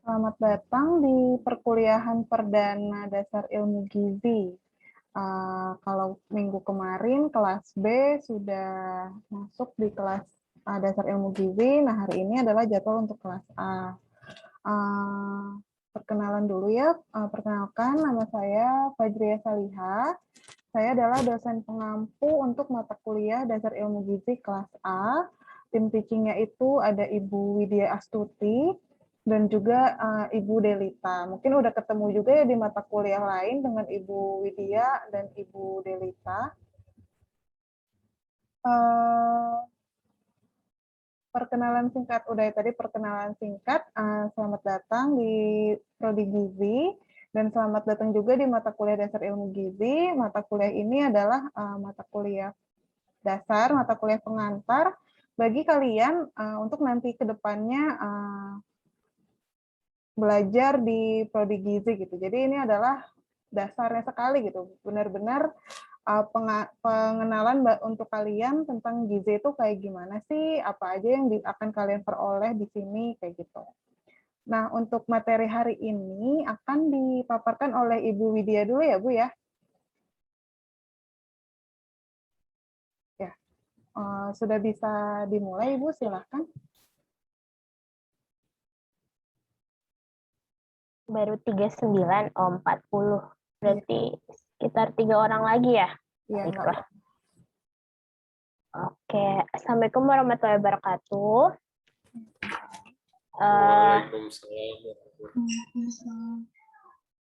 Selamat datang di perkuliahan perdana dasar ilmu gizi. Kalau minggu kemarin kelas B sudah masuk di kelas dasar ilmu gizi. Nah, hari ini adalah jadwal untuk kelas A. Perkenalan dulu ya. Perkenalkan, nama saya Fajriya Saliha. Saya adalah dosen pengampu untuk mata kuliah dasar ilmu gizi kelas A. Tim teaching-nya itu ada Ibu Widya Astuti dan juga Ibu Delita. Mungkin udah ketemu juga ya di mata kuliah lain dengan Ibu Widya dan Ibu Delita. Perkenalan singkat, udah ya tadi perkenalan singkat. Selamat datang di Prodi Gizi dan selamat datang juga di mata kuliah dasar ilmu gizi. Mata kuliah ini adalah mata kuliah dasar, mata kuliah pengantar bagi kalian untuk nanti ke depannya belajar di Prodi Gizi gitu. Jadi ini adalah dasarnya sekali gitu. Benar-benar pengenalan untuk kalian tentang gizi itu kayak gimana sih, apa aja yang akan kalian peroleh di sini kayak gitu. Nah, untuk materi hari ini akan dipaparkan oleh Ibu Widya dulu ya, Bu ya. Ya, sudah bisa dimulai, Ibu, silakan. Baru 39, 40. Berarti sekitar 3 orang lagi ya? Iya, Baiklah. Oke, Assalamualaikum warahmatullahi wabarakatuh.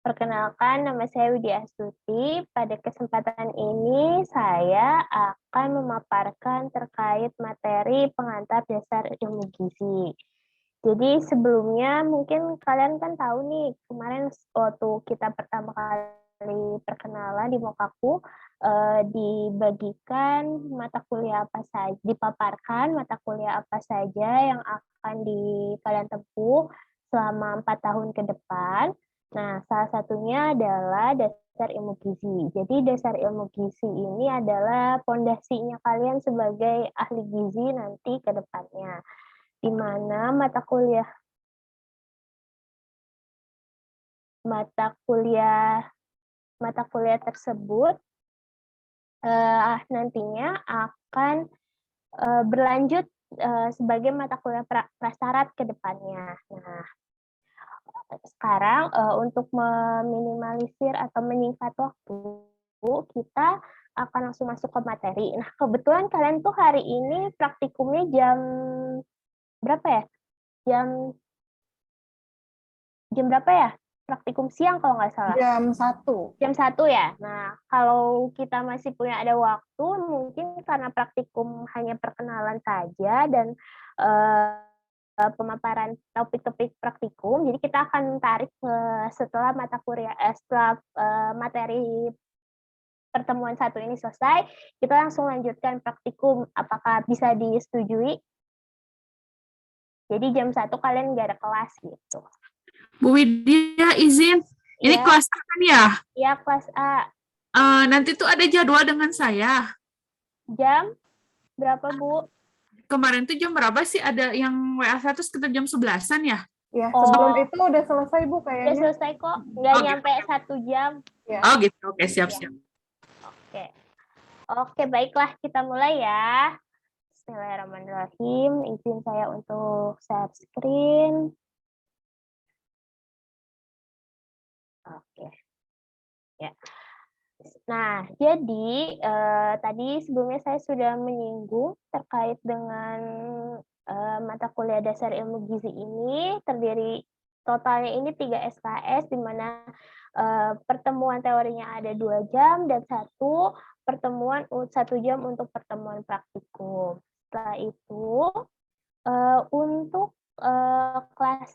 Perkenalkan, nama saya Widya Astuti. Pada kesempatan ini, saya akan memaparkan terkait materi pengantar dasar ilmu gizi. Jadi sebelumnya mungkin kalian kan tahu nih, kemarin waktu kita pertama kali perkenalan di Mokaku, dibagikan mata kuliah apa saja, dipaparkan mata kuliah apa saja yang akan kalian tempuh selama 4 tahun ke depan. Nah, salah satunya adalah dasar ilmu gizi. Jadi dasar ilmu gizi ini adalah pondasinya kalian sebagai ahli gizi nanti ke depannya, di mana mata kuliah tersebut nantinya akan berlanjut sebagai mata kuliah prasyarat ke depannya. Nah, sekarang untuk meminimalisir atau menyingkat waktu, kita akan langsung masuk ke materi. Nah, kebetulan kalian tuh hari ini praktikumnya jam berapa ya? Jam berapa ya? Praktikum siang kalau nggak salah. Jam 1. Jam 1 ya. Nah, kalau kita masih punya ada waktu, mungkin karena praktikum hanya perkenalan saja dan pemaparan topik-topik praktikum, jadi kita akan tarik setelah setelah materi pertemuan satu ini selesai, kita langsung lanjutkan praktikum. Apakah bisa disetujui? Jadi jam 1 kalian nggak ada kelas gitu. Bu Widya izin, ini Ya. kelas A kan ya? Iya, kelas A. Nanti tuh ada jadwal dengan saya. Jam berapa, Bu? Kemarin tuh jam berapa sih ada yang WA1 sekitar jam 11-an ya? Ya, sebelum itu udah selesai, Bu, kayaknya. Udah selesai kok, nggak nyampe 1 jam. Ya. Oh gitu, oke, siap-siap. Oke, baiklah kita mulai ya. Bismillahirrahmanirrahim. Izin saya untuk share screen. Oke. Ya. Nah, jadi tadi sebelumnya saya sudah menyinggung terkait dengan mata kuliah dasar ilmu gizi ini, terdiri totalnya ini 3 SKS, di mana pertemuan teorinya ada 2 jam dan 1 jam untuk pertemuan praktikum. Setelah itu, untuk kelas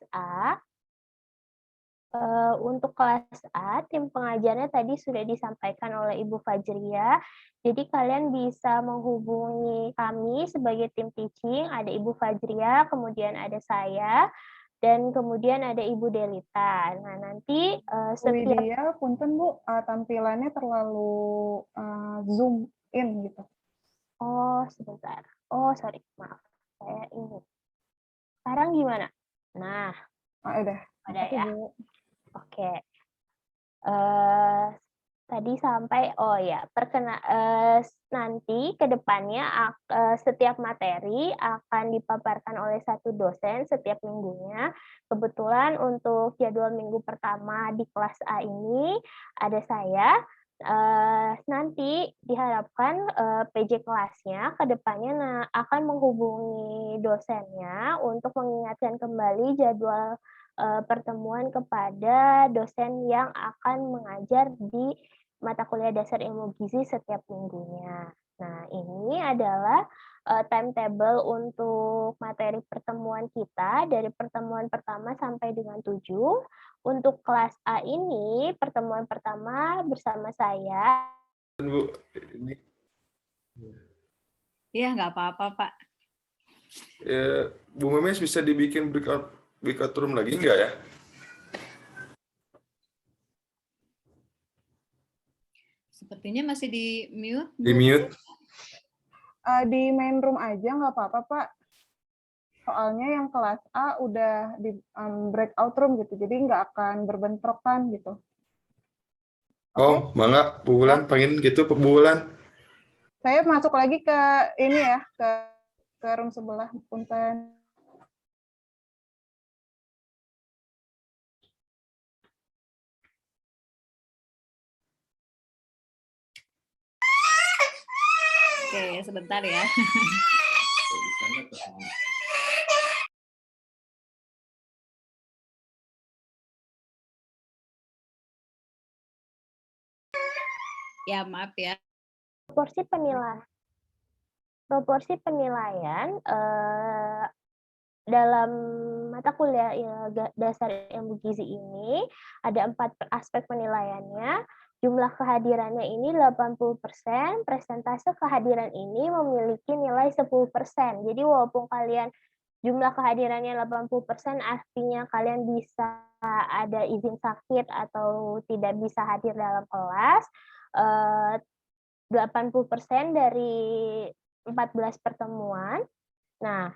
A, tim pengajarnya tadi sudah disampaikan oleh Ibu Fajriya. Jadi kalian bisa menghubungi kami sebagai tim teaching, ada Ibu Fajriya, kemudian ada saya, dan kemudian ada Ibu Delita. Nah, nanti setiap... Widya, punten Bu, tampilannya terlalu zoom in gitu. Oh, sebentar. Oh, sorry, maaf. Saya ini. Sekarang gimana? Nah, Udah. udah Makasih, ya. Bu. Oke. Tadi sampai nanti ke depannya setiap materi akan dipaparkan oleh satu dosen setiap minggunya. Kebetulan untuk jadwal minggu pertama di kelas A ini ada saya. Nanti diharapkan PJ kelasnya ke depannya akan menghubungi dosennya untuk mengingatkan kembali jadwal pertemuan kepada dosen yang akan mengajar di mata kuliah dasar ilmu gizi setiap minggunya. Nah, ini adalah timetable untuk materi pertemuan kita dari pertemuan pertama sampai dengan 7. Untuk kelas A ini, pertemuan pertama bersama saya. Bu, Iya, nggak apa-apa, Pak. ya, Bu Memes bisa dibikin breakout room lagi nggak ya? Sepertinya masih di mute, Di Bu. mute. Di main room aja nggak apa-apa, Pak. Soalnya yang kelas A udah di breakout room gitu, jadi nggak akan berbentrokan gitu. Oh, mangga, Bu Bulan, pengen gitu, Bu Bulan. Saya masuk lagi ke ini ya, ke room sebelah, punten. Oke, sebentar ya. Ya, maaf ya. Proporsi penilaian dalam mata kuliah dasar ilmu gizi ini ada 4 aspek penilaiannya. Jumlah kehadirannya ini 80%, presentase kehadiran ini memiliki nilai 10%. Jadi walaupun kalian jumlah kehadirannya 80%, artinya kalian bisa ada izin sakit atau tidak bisa hadir dalam kelas. 80% dari 14 pertemuan. Nah,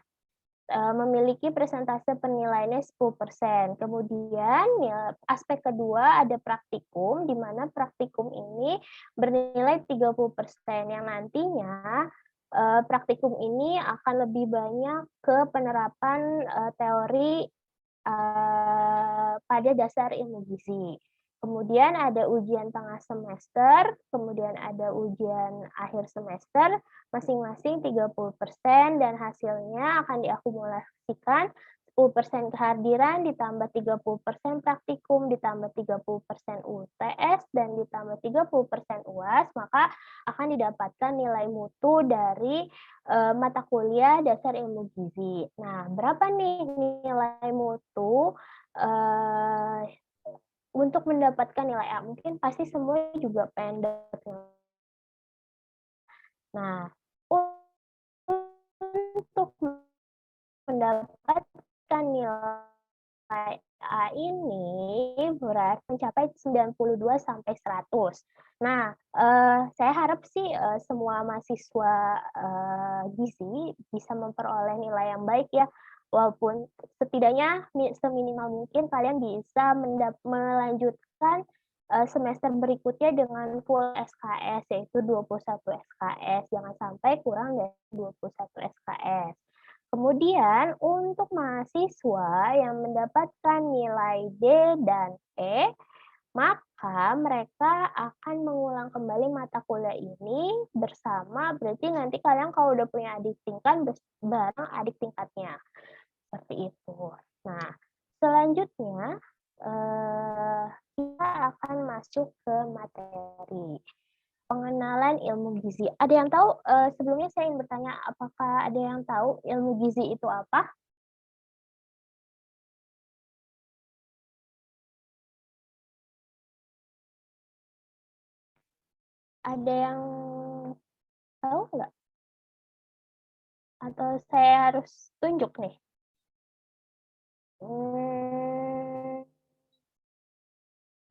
memiliki presentase penilaiannya 10%. Kemudian aspek kedua ada praktikum, di mana praktikum ini bernilai 30%, yang nantinya praktikum ini akan lebih banyak ke penerapan teori pada dasar ilmu gizi. Kemudian ada ujian tengah semester, kemudian ada ujian akhir semester, masing-masing 30%, dan hasilnya akan diakumulasikan 10% kehadiran, ditambah 30% praktikum, ditambah 30% UTS, dan ditambah 30% UAS, maka akan didapatkan nilai mutu dari mata kuliah dasar ilmu gizi. Nah, berapa nih nilai mutu untuk mendapatkan nilai A? Mungkin pasti semua juga pengen dapat. Nah, untuk mendapatkan nilai A ini berat mencapai 92 sampai 100. Nah, saya harap sih semua mahasiswa gizi bisa memperoleh nilai yang baik ya. Walaupun setidaknya seminimal mungkin kalian bisa melanjutkan semester berikutnya dengan full SKS, yaitu 21 SKS. Jangan sampai kurang dari 21 SKS. Kemudian untuk mahasiswa yang mendapatkan nilai D dan E, maka mereka akan mengulang kembali mata kuliah ini bersama, berarti nanti kalian kalau udah punya adik tingkat, bareng adik tingkatnya. Seperti itu. Nah, selanjutnya kita akan masuk ke materi pengenalan ilmu gizi. Ada yang tahu? Sebelumnya saya ingin bertanya, apakah ada yang tahu ilmu gizi itu apa? Ada yang tahu nggak? Atau saya harus tunjuk nih?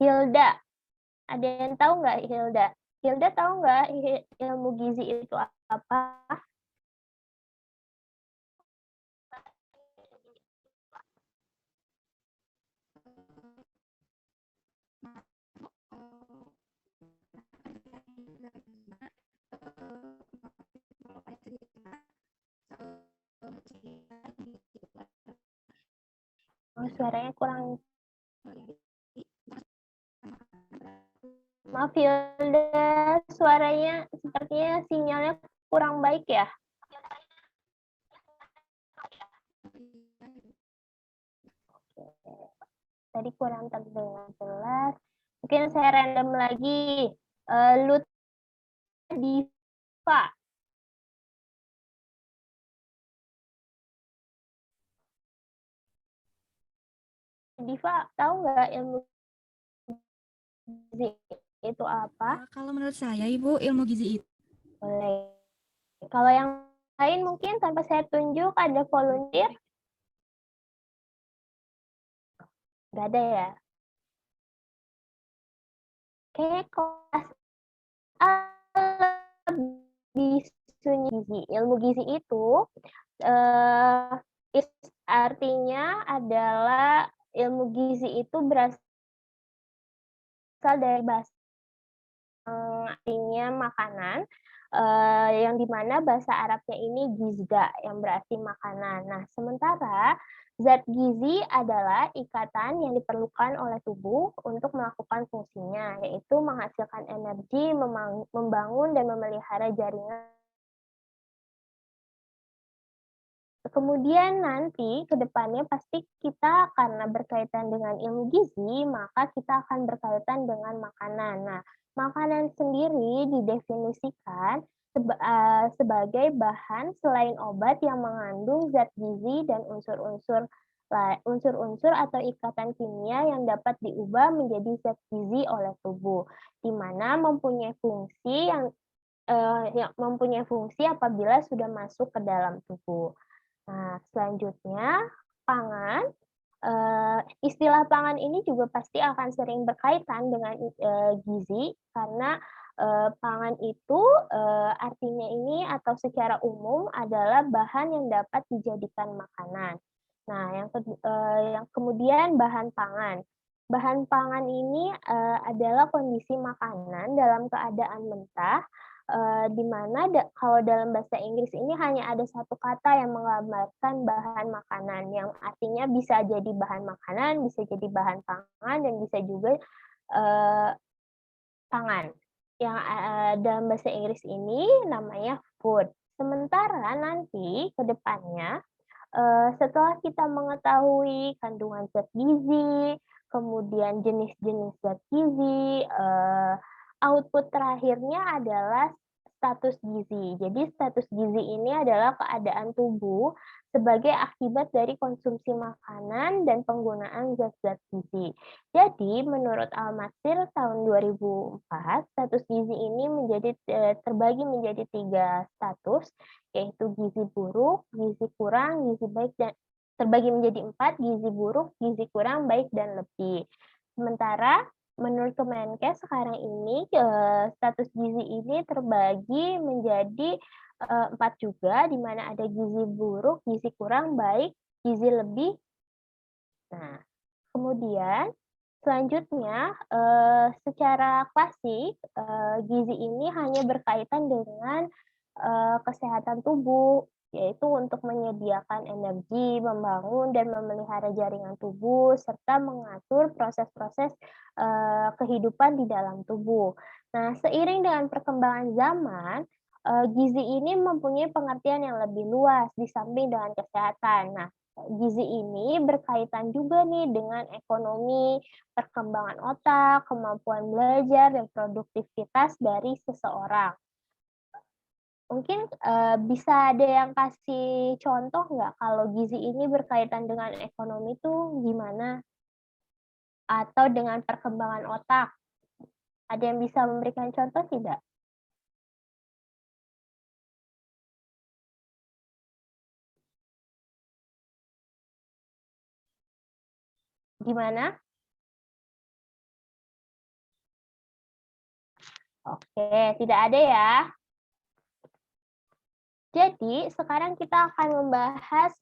Hilda, ada yang tahu nggak Hilda? Hilda tahu nggak ilmu gizi itu apa? Oh, suaranya kurang. Maaf Yolda, suaranya sepertinya sinyalnya kurang baik ya. Tadi kurang terdengar jelas. Mungkin saya random lagi. Lutfa Diva. Diva, tahu nggak ilmu gizi itu apa? Kalau menurut saya, Ibu, ilmu gizi itu Boleh. Kalau yang lain mungkin tanpa saya tunjuk ada volunteer? Nggak ada ya? Oke, kelas A lebih sunyi gizi. Ilmu gizi itu artinya adalah ilmu gizi itu berasal dari bahasa artinya makanan, yang dimana bahasa Arabnya ini gizda, yang berarti makanan. Nah, sementara zat gizi adalah ikatan yang diperlukan oleh tubuh untuk melakukan fungsinya, yaitu menghasilkan energi, membangun dan memelihara jaringan. Kemudian nanti ke depannya pasti kita karena berkaitan dengan ilmu gizi, maka kita akan berkaitan dengan makanan. Nah, makanan sendiri didefinisikan sebagai bahan selain obat yang mengandung zat gizi dan unsur-unsur atau ikatan kimia yang dapat diubah menjadi zat gizi oleh tubuh, di mana mempunyai fungsi yang mempunyai fungsi apabila sudah masuk ke dalam tubuh. Nah, selanjutnya pangan. Istilah pangan ini juga pasti akan sering berkaitan dengan gizi karena pangan itu artinya ini atau secara umum adalah bahan yang dapat dijadikan makanan. Nah, yang kemudian bahan pangan. Bahan pangan ini adalah kondisi makanan dalam keadaan mentah, di mana kalau dalam bahasa Inggris ini hanya ada satu kata yang menggambarkan bahan makanan, yang artinya bisa jadi bahan makanan, bisa jadi bahan pangan, dan bisa juga pangan. Yang dalam bahasa Inggris ini namanya food. Sementara nanti ke depannya, setelah kita mengetahui kandungan zat gizi, kemudian jenis-jenis zat gizi, output terakhirnya adalah status gizi. Jadi status gizi ini adalah keadaan tubuh sebagai akibat dari konsumsi makanan dan penggunaan zat-zat gizi. Jadi menurut Al-Matsir tahun 2004, status gizi ini terbagi menjadi 3 status, yaitu gizi buruk, gizi kurang, gizi baik, dan terbagi menjadi 4, gizi buruk, gizi kurang, baik, dan lebih. Sementara menurut Kemenkes sekarang ini status gizi ini terbagi menjadi 4 juga, di mana ada gizi buruk, gizi kurang, baik, gizi lebih. Nah, kemudian selanjutnya secara klasik gizi ini hanya berkaitan dengan kesehatan tubuh, yaitu untuk menyediakan energi, membangun dan memelihara jaringan tubuh, serta mengatur proses-proses kehidupan di dalam tubuh. Nah, seiring dengan perkembangan zaman, gizi ini mempunyai pengertian yang lebih luas di samping dengan kesehatan. Nah, gizi ini berkaitan juga nih dengan ekonomi, perkembangan otak, kemampuan belajar, dan produktivitas dari seseorang. Mungkin bisa ada yang kasih contoh nggak kalau gizi ini berkaitan dengan ekonomi itu gimana? Atau dengan perkembangan otak? Ada yang bisa memberikan contoh tidak? Gimana? Oke, tidak ada ya. Jadi, sekarang kita akan membahas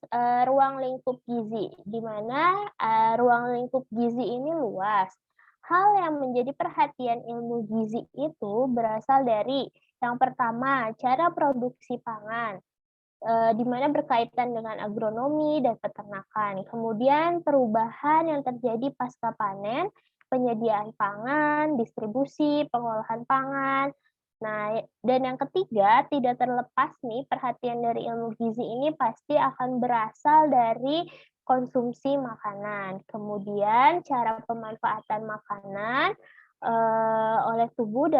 ruang lingkup gizi, di mana ruang lingkup gizi ini luas. Hal yang menjadi perhatian ilmu gizi itu berasal dari yang pertama, cara produksi pangan. di mana berkaitan dengan agronomi dan peternakan. Kemudian perubahan yang terjadi pasca panen, penyediaan pangan, distribusi, pengolahan pangan. Nah, dan yang ketiga, tidak terlepas nih perhatian dari ilmu gizi ini pasti akan berasal dari konsumsi makanan. Kemudian cara pemanfaatan makanan oleh tubuh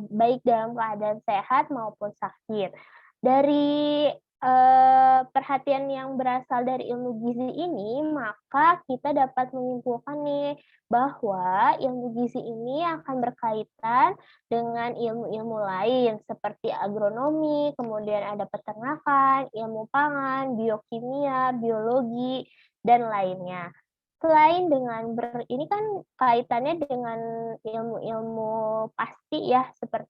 baik dalam keadaan sehat maupun sakit. Dari perhatian yang berasal dari ilmu gizi ini, maka kita dapat menyimpulkan nih bahwa ilmu gizi ini akan berkaitan dengan ilmu-ilmu lain seperti agronomi, kemudian ada peternakan, ilmu pangan, biokimia, biologi, dan lainnya. Selain dengan ini kan kaitannya dengan ilmu-ilmu pasti ya, seperti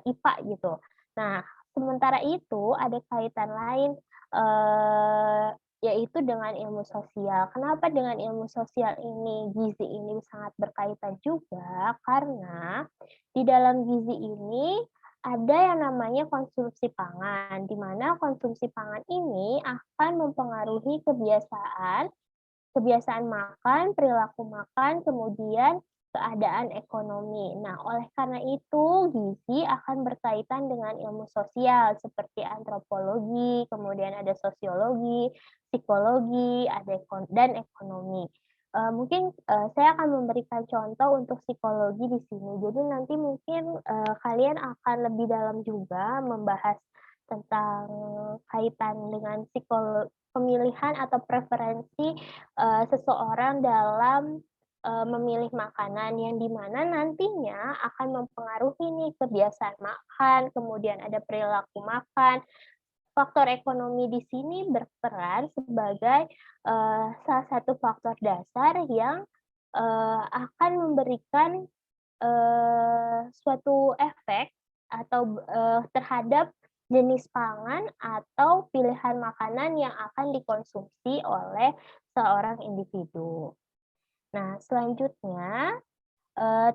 IPA gitu. Nah, sementara itu ada kaitan lain, yaitu dengan ilmu sosial. Kenapa dengan ilmu sosial ini, gizi ini sangat berkaitan juga? Karena di dalam gizi ini ada yang namanya konsumsi pangan, di mana konsumsi pangan ini akan mempengaruhi kebiasaan makan, perilaku makan, kemudian keadaan ekonomi. Nah, oleh karena itu, gizi akan berkaitan dengan ilmu sosial seperti antropologi, kemudian ada sosiologi, psikologi, dan ekonomi. Mungkin saya akan memberikan contoh untuk psikologi di sini. Jadi nanti mungkin kalian akan lebih dalam juga membahas tentang kaitan dengan pemilihan atau preferensi seseorang dalam memilih makanan yang dimana nantinya akan mempengaruhi nih kebiasaan makan, kemudian ada perilaku makan. Faktor ekonomi di sini berperan sebagai salah satu faktor dasar yang akan memberikan suatu efek atau terhadap jenis pangan atau pilihan makanan yang akan dikonsumsi oleh seorang individu. Nah, selanjutnya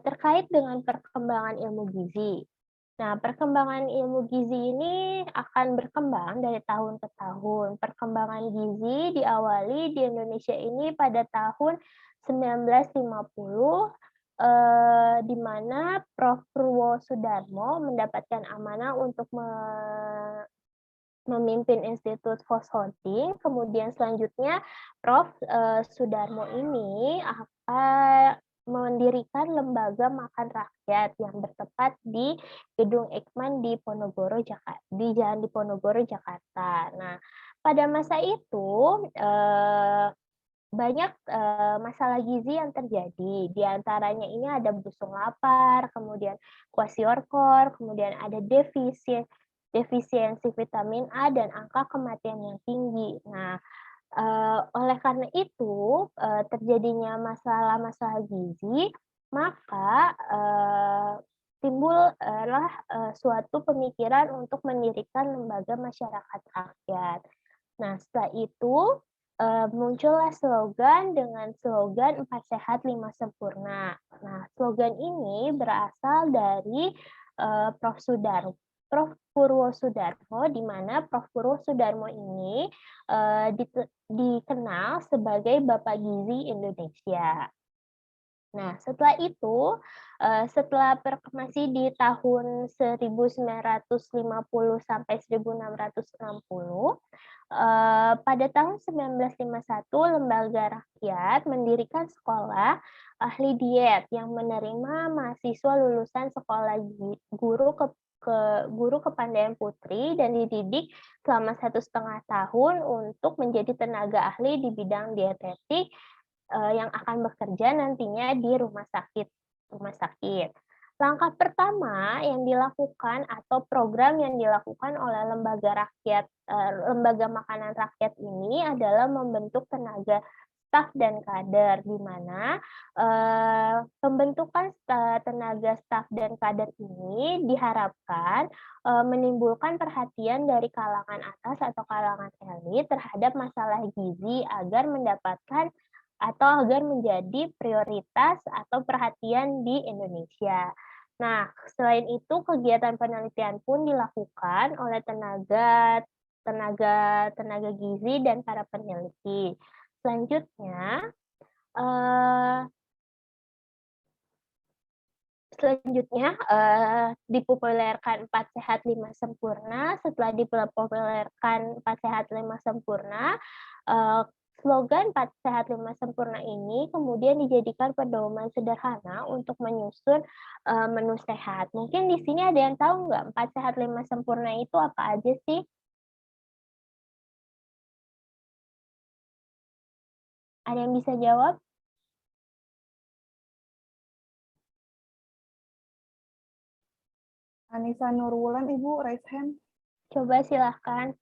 terkait dengan perkembangan ilmu gizi. Nah, perkembangan ilmu gizi ini akan berkembang dari tahun ke tahun. Perkembangan gizi diawali di Indonesia ini pada tahun 1950, di mana Prof. Purwosudarmo mendapatkan amanah untuk memimpin Institut Fosholding. Kemudian selanjutnya Prof. Sudarmo ini akan mendirikan lembaga makan rakyat yang bertempat di Gedung Eijkman di Jalan Diponegoro, Jakarta. Nah, pada masa itu banyak masalah gizi yang terjadi. Di antaranya ini ada busung lapar, kemudian kwashiorkor, kemudian ada defisiensi vitamin A dan angka kematian yang tinggi. Nah, oleh karena itu terjadinya masalah-masalah gizi, maka timbullah suatu pemikiran untuk mendirikan lembaga masyarakat rakyat. Nah, setelah itu muncullah slogan dengan slogan 4 Sehat 5 Sempurna. Nah, slogan ini berasal dari Prof. Purwosudarmo, di mana Prof. Purwosudarmo ini dikenal sebagai Bapak Gizi Indonesia. Nah, setelah itu, masih di tahun 1950 sampai 1660, pada tahun 1951 Lembaga Rakyat mendirikan sekolah ahli diet yang menerima mahasiswa lulusan sekolah guru kepandaian putri dan dididik selama 1,5 tahun untuk menjadi tenaga ahli di bidang dietetik yang akan bekerja nantinya di rumah sakit. Langkah pertama yang dilakukan atau program yang dilakukan oleh lembaga makanan rakyat ini adalah membentuk tenaga staf dan kader, di mana pembentukan tenaga staf dan kader ini diharapkan menimbulkan perhatian dari kalangan atas atau kalangan elit terhadap masalah gizi agar menjadi prioritas atau perhatian di Indonesia. Nah, selain itu kegiatan penelitian pun dilakukan oleh tenaga tenaga gizi dan para peneliti. Selanjutnya, eh, dipopulerkan 4 sehat 5 sempurna. Setelah dipopulerkan 4 sehat 5 sempurna, slogan 4 sehat 5 sempurna ini kemudian dijadikan pedoman sederhana untuk menyusun menu sehat. Mungkin di sini ada yang tahu nggak 4 sehat 5 sempurna itu apa aja sih? Ada yang bisa jawab? Anissa Nurwulan, Ibu, raise hand. Coba silahkan.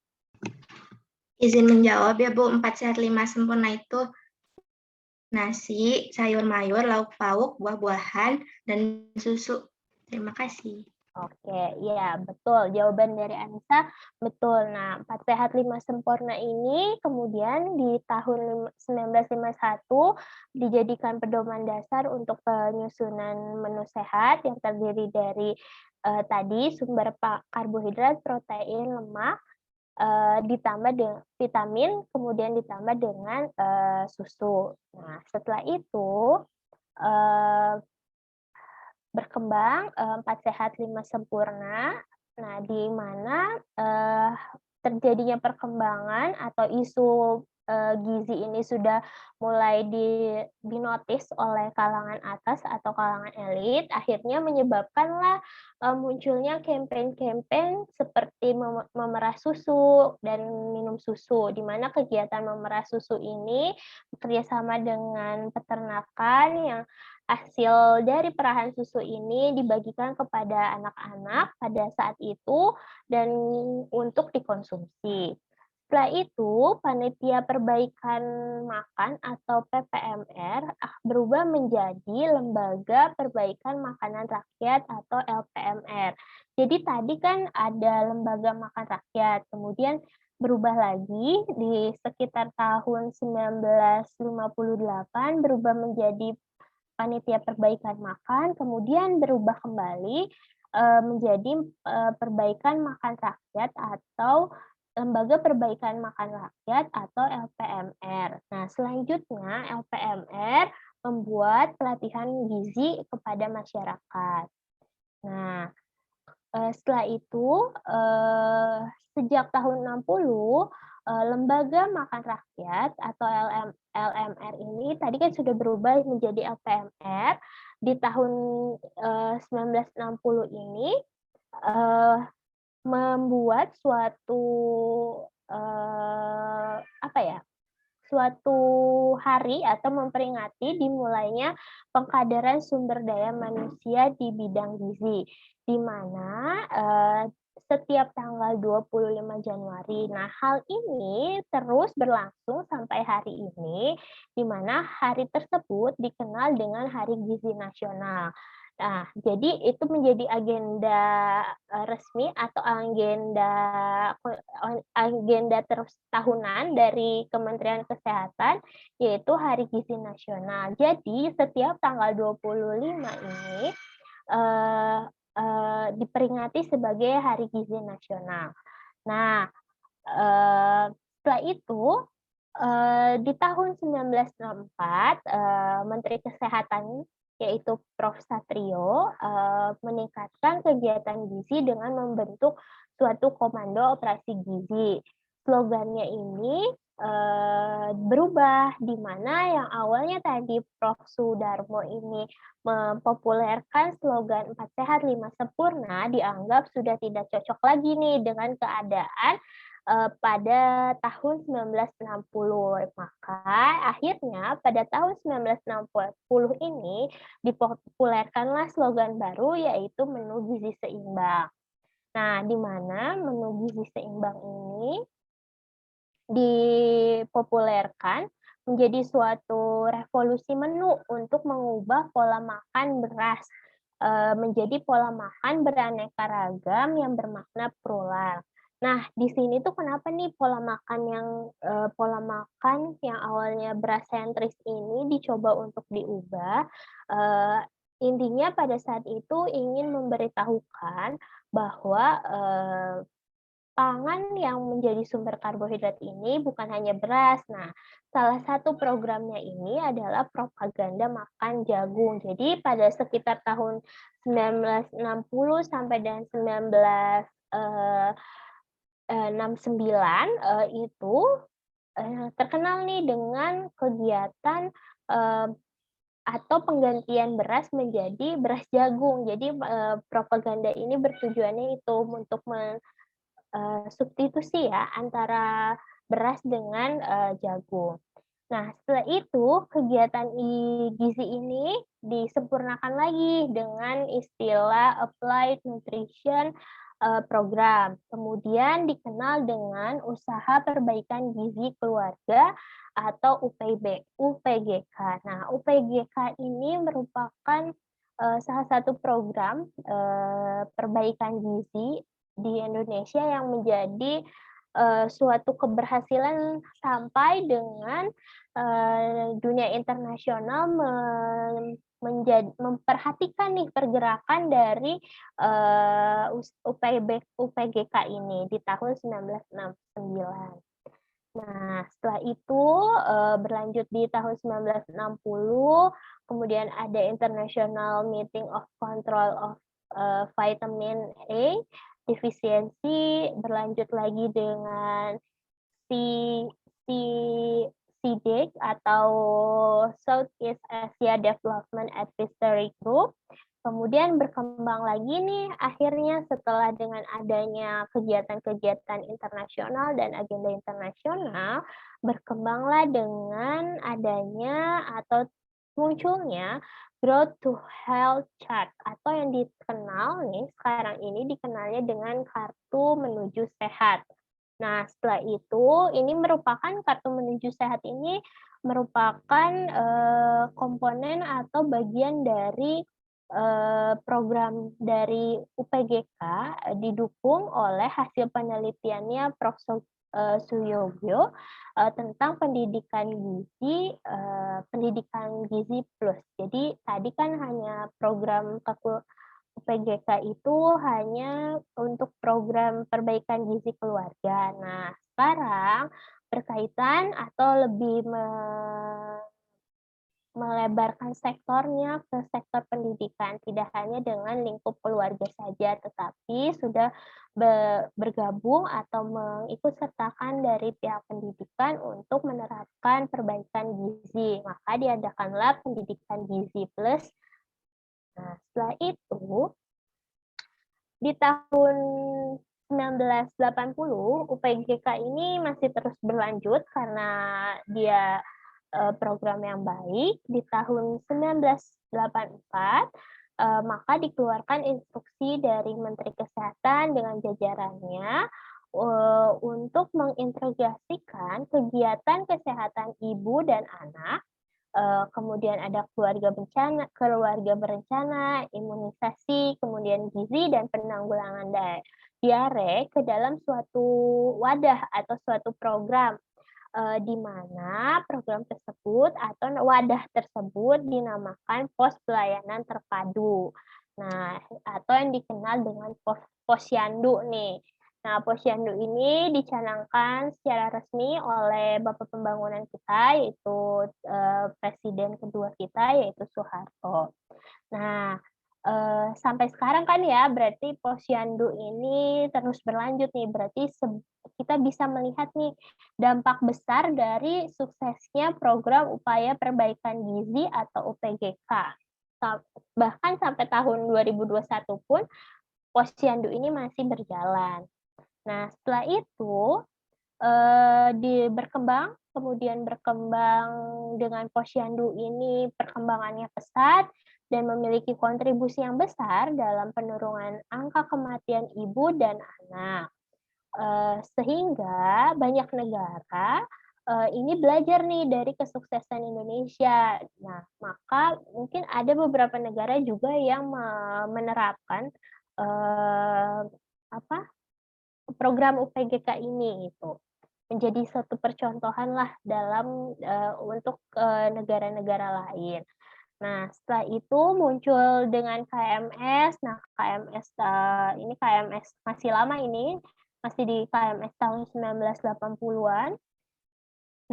Izin menjawab ya Bu, 4 sehat 5 sempurna itu nasi, sayur mayur, lauk pauk, buah-buahan, dan susu. Terima kasih. Oke, iya betul. Jawaban dari Anissa betul. Nah, 4 sehat 5 sempurna ini kemudian di tahun 1951 dijadikan pedoman dasar untuk penyusunan menu sehat yang terdiri dari tadi sumber karbohidrat, protein, lemak, ditambah dengan vitamin, kemudian ditambah dengan susu. Nah, setelah itu berkembang 4 sehat 5 sempurna. Nah, di mana terjadinya perkembangan atau isu gizi ini sudah mulai dinotis oleh kalangan atas atau kalangan elit, akhirnya menyebabkanlah munculnya campaign-campaign seperti memerah susu dan minum susu, di mana kegiatan memerah susu ini bekerjasama dengan peternakan yang hasil dari perahan susu ini dibagikan kepada anak-anak pada saat itu dan untuk dikonsumsi. Setelah itu, Panitia Perbaikan Makan atau PPMR berubah menjadi Lembaga Perbaikan Makanan Rakyat atau LPMR. Jadi tadi kan ada Lembaga Makan Rakyat, kemudian berubah lagi di sekitar tahun 1958 berubah menjadi Panitia Perbaikan Makan, kemudian berubah kembali menjadi Perbaikan Makan Rakyat atau Lembaga Perbaikan Makan Rakyat atau LPMR. Nah, selanjutnya LPMR membuat pelatihan gizi kepada masyarakat. Nah, setelah itu sejak tahun 60 Lembaga Makan Rakyat atau LMR ini tadi kan sudah berubah menjadi LPMR. Di tahun 1960 ini membuat suatu hari atau memperingati dimulainya pengkaderan sumber daya manusia di bidang gizi, di mana setiap tanggal 25 Januari. Nah, hal ini terus berlangsung sampai hari ini, di mana hari tersebut dikenal dengan Hari Gizi Nasional. Nah, jadi itu menjadi agenda resmi atau agenda terus tahunan dari Kementerian Kesehatan, yaitu Hari Gizi Nasional. Jadi, setiap tanggal 25 ini diperingati sebagai Hari Gizi Nasional. Nah, setelah itu di tahun 1964 Menteri Kesehatan yaitu Prof. Satrio meningkatkan kegiatan gizi dengan membentuk suatu komando operasi gizi. Slogannya ini berubah, di mana yang awalnya tadi Prof. Sudarmo ini mempopulerkan slogan 4 sehat 5 sempurna dianggap sudah tidak cocok lagi nih dengan keadaan pada tahun 1960. Maka akhirnya pada tahun 1960 ini dipopulerkanlah slogan baru yaitu menu gizi seimbang. Nah, di mana menu gizi seimbang ini dipopulerkan menjadi suatu revolusi menu untuk mengubah pola makan beras menjadi pola makan beraneka ragam yang bermakna plural. Nah, di sini tuh kenapa nih pola makan yang awalnya beras sentris ini dicoba untuk diubah? Intinya pada saat itu ingin memberitahukan bahwa pangan yang menjadi sumber karbohidrat ini bukan hanya beras. Nah, salah satu programnya ini adalah propaganda makan jagung. Jadi pada sekitar tahun 1960 sampai dengan 1969 itu terkenal nih dengan kegiatan atau penggantian beras menjadi beras jagung. Jadi propaganda ini bertujuannya itu untuk substitusi ya antara beras dengan jagung. Nah, setelah itu kegiatan gizi ini disempurnakan lagi dengan istilah Applied Nutrition Program. Kemudian dikenal dengan Usaha Perbaikan Gizi Keluarga atau UPGK. Nah, UPGK ini merupakan salah satu program perbaikan gizi di Indonesia yang menjadi suatu keberhasilan sampai dengan dunia internasional memperhatikan nih pergerakan dari UPGK ini di tahun 1969. Nah, setelah itu berlanjut di tahun 1960, kemudian ada International Meeting of Control of Vitamin A Deficiency, berlanjut lagi dengan SIDEC atau Southeast Asia Development Advisory Group. Kemudian berkembang lagi nih akhirnya setelah dengan adanya kegiatan-kegiatan internasional dan agenda internasional, berkembanglah dengan adanya atau munculnya Growth to Health Chart atau yang dikenal nih sekarang ini dikenalnya dengan Kartu Menuju Sehat. Nah, setelah itu ini merupakan Kartu Menuju Sehat ini merupakan komponen atau bagian dari program dari UPGK didukung oleh hasil penelitiannya Prof. Suyogyo tentang pendidikan gizi plus. Jadi tadi kan hanya program UPGK itu hanya untuk program perbaikan gizi keluarga. Nah, sekarang berkaitan atau lebih melebarkan sektornya ke sektor pendidikan, tidak hanya dengan lingkup keluarga saja, tetapi sudah bergabung atau mengikut sertakan dari pihak pendidikan untuk menerapkan perbaikan gizi. Maka diadakanlah pendidikan gizi plus. Nah, setelah itu, di tahun 1980, UPGK ini masih terus berlanjut karena dia program yang baik. Di tahun 1984, maka dikeluarkan instruksi dari Menteri Kesehatan dengan jajarannya untuk mengintegrasikan kegiatan kesehatan ibu dan anak, kemudian ada keluarga berencana, imunisasi, kemudian gizi dan penanggulangan diare ke dalam suatu wadah atau suatu program di mana program tersebut atau wadah tersebut dinamakan pos pelayanan terpadu. Nah, atau yang dikenal dengan Posyandu nih. Nah, Posyandu ini dicanangkan secara resmi oleh Bapak Pembangunan kita, yaitu Presiden kedua kita, yaitu Soeharto. Nah, sampai sekarang kan ya, berarti Posyandu ini terus berlanjut nih, berarti kita bisa melihat nih dampak besar dari suksesnya program upaya perbaikan gizi atau UPGK. Bahkan sampai tahun 2021 pun Posyandu ini masih berjalan. Nah, setelah itu kemudian berkembang dengan Posyandu ini perkembangannya pesat dan memiliki kontribusi yang besar dalam penurunan angka kematian ibu dan anak. Sehingga banyak negara ini belajar nih dari kesuksesan Indonesia. Nah, maka mungkin ada beberapa negara juga yang menerapkan program UPGK ini itu menjadi suatu percontohan lah dalam untuk negara-negara lain. Nah, setelah itu muncul dengan KMS. Nah, KMS ini KMS masih lama ini masih di KMS tahun 1980-an.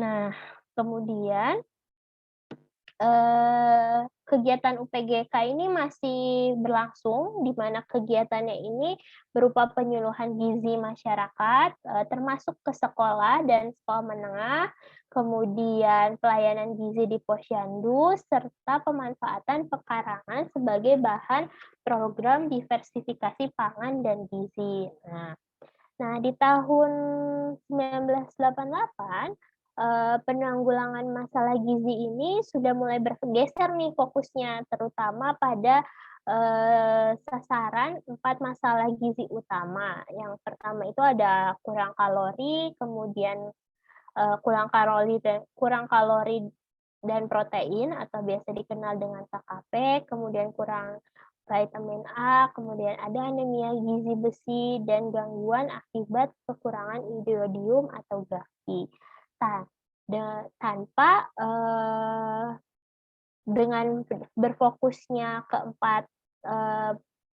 Nah, kemudian kegiatan UPGK ini masih berlangsung, di mana kegiatannya ini berupa penyuluhan gizi masyarakat, termasuk ke sekolah dan sekolah menengah, kemudian pelayanan gizi di posyandu, serta pemanfaatan pekarangan sebagai bahan program diversifikasi pangan dan gizi. Nah, di tahun 1988, penanggulangan masalah gizi ini sudah mulai bergeser nih fokusnya, terutama pada sasaran 4 masalah gizi utama. Yang pertama itu ada kurang kalori, kemudian kurang kalori dan protein atau biasa dikenal dengan KKP, kemudian kurang vitamin A, kemudian ada anemia gizi besi dan gangguan akibat kekurangan iodium atau GAFI. Tanpa dengan berfokusnya keempat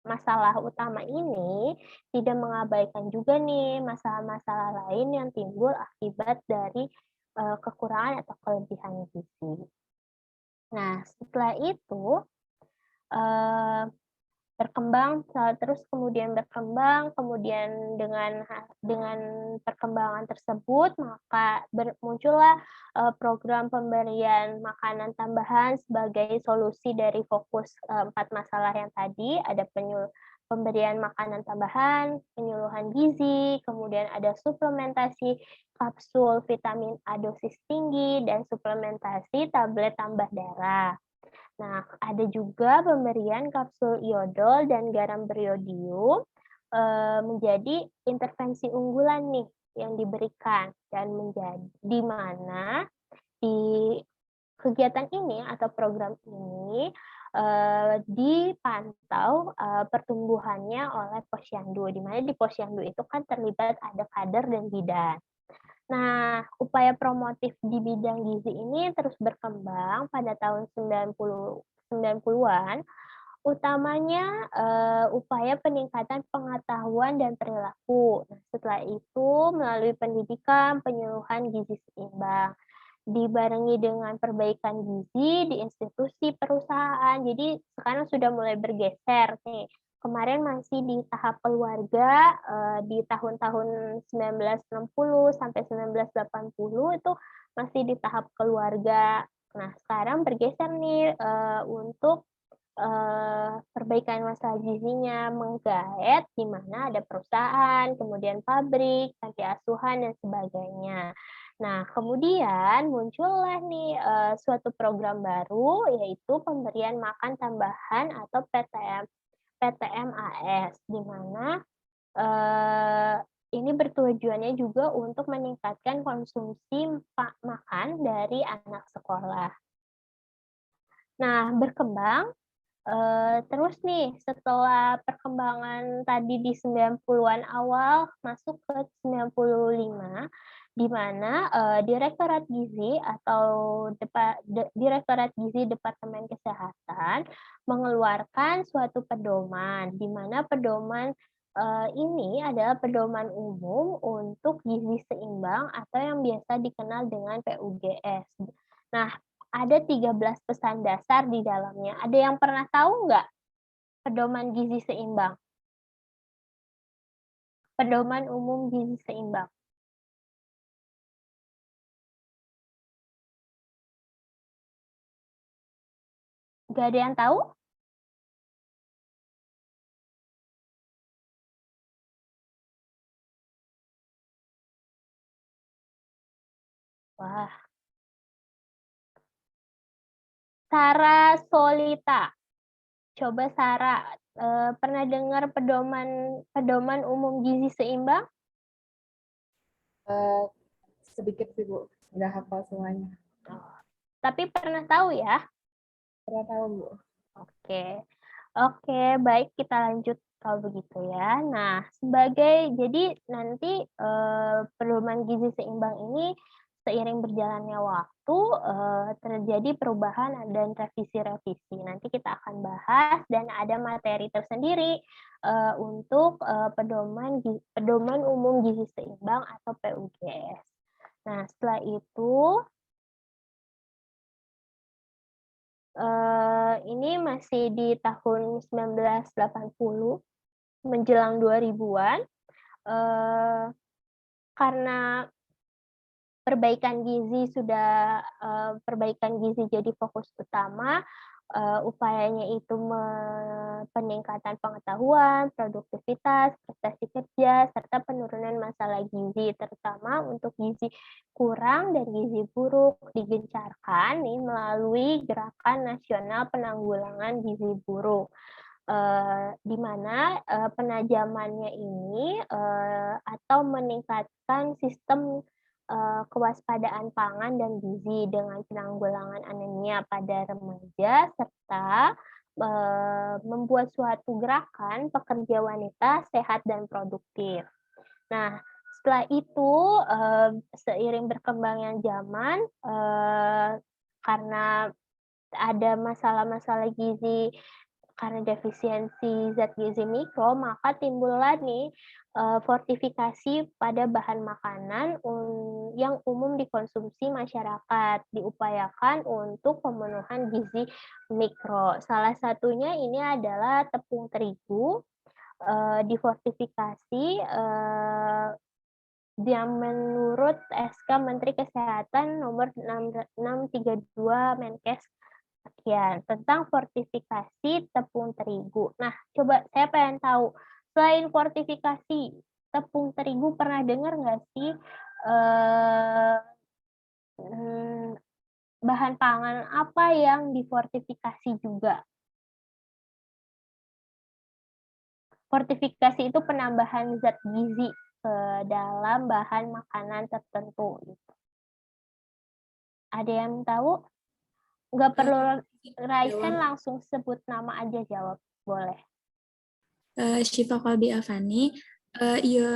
masalah utama ini, tidak mengabaikan juga nih masalah-masalah lain yang timbul akibat dari kekurangan atau kelebihan gizi. Nah, setelah itu berkembang, terus kemudian berkembang, kemudian dengan perkembangan tersebut maka muncullah program pemberian makanan tambahan sebagai solusi dari fokus 4 masalah yang tadi. Ada pemberian makanan tambahan, penyuluhan gizi, kemudian ada suplementasi kapsul vitamin A dosis tinggi, dan suplementasi tablet tambah darah. Nah, ada juga pemberian kapsul iodol dan garam beriodium menjadi intervensi unggulan nih yang diberikan, dan menjadi di mana di kegiatan ini atau program ini dipantau pertumbuhannya oleh posyandu, di mana di posyandu itu kan terlibat ada kader dan bidan. Nah, upaya promotif di bidang gizi ini terus berkembang pada tahun 90-an, utamanya upaya peningkatan pengetahuan dan perilaku. Nah, setelah itu melalui pendidikan, penyuluhan gizi seimbang, dibarengi dengan perbaikan gizi di institusi perusahaan. Jadi sekarang sudah mulai bergeser nih. Kemarin masih di tahap keluarga, di tahun-tahun 1960 sampai 1980 itu masih di tahap keluarga. Nah, sekarang bergeser nih untuk perbaikan masalah gizinya, menggait di mana ada perusahaan, kemudian pabrik, panti asuhan, dan sebagainya. Nah, kemudian muncullah nih suatu program baru, yaitu pemberian makan tambahan atau PTMAS, di mana ini bertujuannya juga untuk meningkatkan konsumsi makan dari anak sekolah. Nah, berkembang terus nih, setelah perkembangan tadi di 90-an awal masuk ke 95, di mana Direktorat Gizi atau Direktorat Gizi Departemen Kesehatan mengeluarkan suatu pedoman, di mana pedoman ini adalah pedoman umum untuk gizi seimbang atau yang biasa dikenal dengan PUGS. Nah, ada 13 pesan dasar di dalamnya. Ada yang pernah tahu nggak pedoman gizi seimbang? Pedoman umum gizi seimbang. Nggak ada yang tahu? Wah. Sarah Solita. Coba Sarah, pernah dengar pedoman umum gizi seimbang? Sedikit sih, Bu. Nggak hafal semuanya. Tapi pernah tahu ya? Pernah tahu, Bu. Oke, baik, kita lanjut kalau begitu ya. Nah, jadi nanti pedoman gizi seimbang ini seiring berjalannya waktu terjadi perubahan dan revisi-revisi. Nanti kita akan bahas dan ada materi tersendiri untuk pedoman umum gizi seimbang atau PUGS. Nah, setelah itu ini masih di tahun 1980 menjelang 2000-an. Karena perbaikan gizi jadi fokus utama, upayanya itu peningkatan pengetahuan, produktivitas, prestasi kerja, serta penurunan masalah gizi, terutama untuk gizi kurang dan gizi buruk digencarkan nih melalui Gerakan Nasional Penanggulangan Gizi Buruk. Di mana penajamannya ini atau meningkatkan sistem kewaspadaan pangan dan gizi dengan penanggulangan anemia pada remaja serta membuat suatu gerakan pekerja wanita sehat dan produktif. Nah, setelah itu seiring berkembangnya zaman karena ada masalah-masalah gizi karena defisiensi zat gizi mikro, maka timbullah nih fortifikasi pada bahan makanan yang umum dikonsumsi masyarakat, diupayakan untuk pemenuhan gizi mikro. Salah satunya ini adalah tepung terigu, difortifikasi yang menurut SK Menteri Kesehatan nomor 632 Menkes sekian tentang fortifikasi tepung terigu. Nah, coba saya pengen tahu, selain fortifikasi tepung terigu, pernah dengar nggak sih bahan pangan apa yang difortifikasi juga? Fortifikasi itu penambahan zat gizi ke dalam bahan makanan tertentu. Ada yang tahu? Nggak perlu Raisen, langsung sebut nama aja, jawab. Boleh. Syifa Kolbi Afani,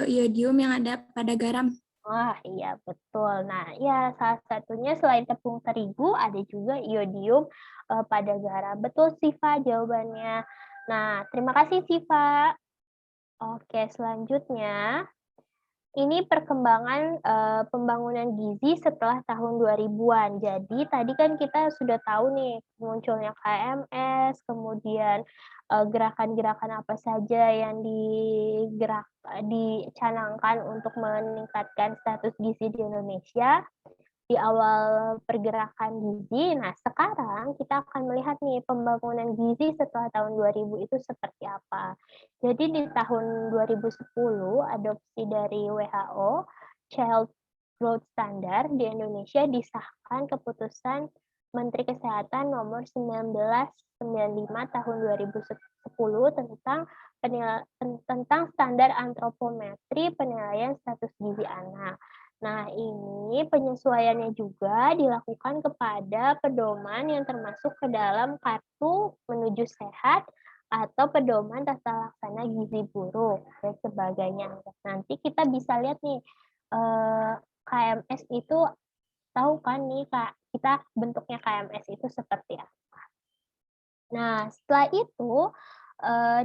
iodium yang ada pada garam. Wah, iya betul. Nah, ya salah satunya selain tepung terigu, ada juga iodium pada garam. Betul, Syifa, jawabannya. Nah, terima kasih, Syifa. Oke, selanjutnya. Ini perkembangan pembangunan gizi setelah tahun 2000-an. Jadi tadi kan kita sudah tahu nih munculnya KMS, kemudian gerakan-gerakan apa saja yang dicanangkan untuk meningkatkan status gizi di Indonesia di awal pergerakan gizi. Nah, sekarang kita akan melihat nih pembangunan gizi setelah tahun 2000 itu seperti apa. Jadi di tahun 2010 adopsi dari WHO Child Growth Standard di Indonesia disahkan keputusan Menteri Kesehatan nomor 1995 tahun 2010 tentang standar antropometri penilaian status gizi anak. Nah, ini penyesuaiannya juga dilakukan kepada pedoman yang termasuk ke dalam Kartu Menuju Sehat atau pedoman tata laksana gizi buruk dan sebagainya. Nanti kita bisa lihat nih KMS itu, tahu kan nih Kak, kita bentuknya KMS itu seperti apa. Nah, setelah itu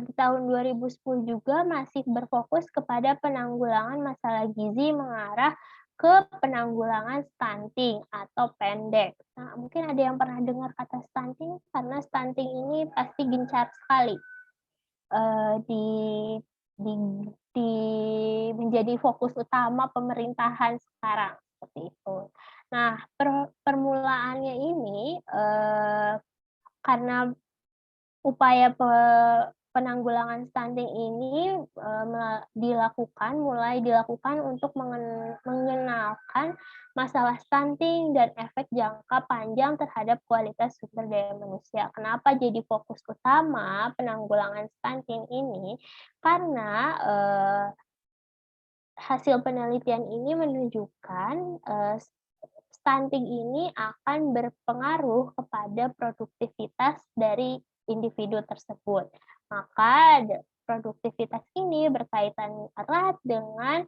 di tahun 2010 juga masih berfokus kepada penanggulangan masalah gizi mengarah ke penanggulangan stunting atau pendek. Nah, mungkin ada yang pernah dengar kata stunting, karena stunting ini pasti gencar sekali menjadi fokus utama pemerintahan sekarang, seperti itu. Nah, permulaannya ini karena upaya penanggulangan stunting ini mulai dilakukan untuk mengenalkan masalah stunting dan efek jangka panjang terhadap kualitas sumber daya manusia. Kenapa jadi fokus utama penanggulangan stunting ini? Karena hasil penelitian ini menunjukkan stunting ini akan berpengaruh kepada produktivitas dari individu tersebut. Maka produktivitas ini berkaitan erat dengan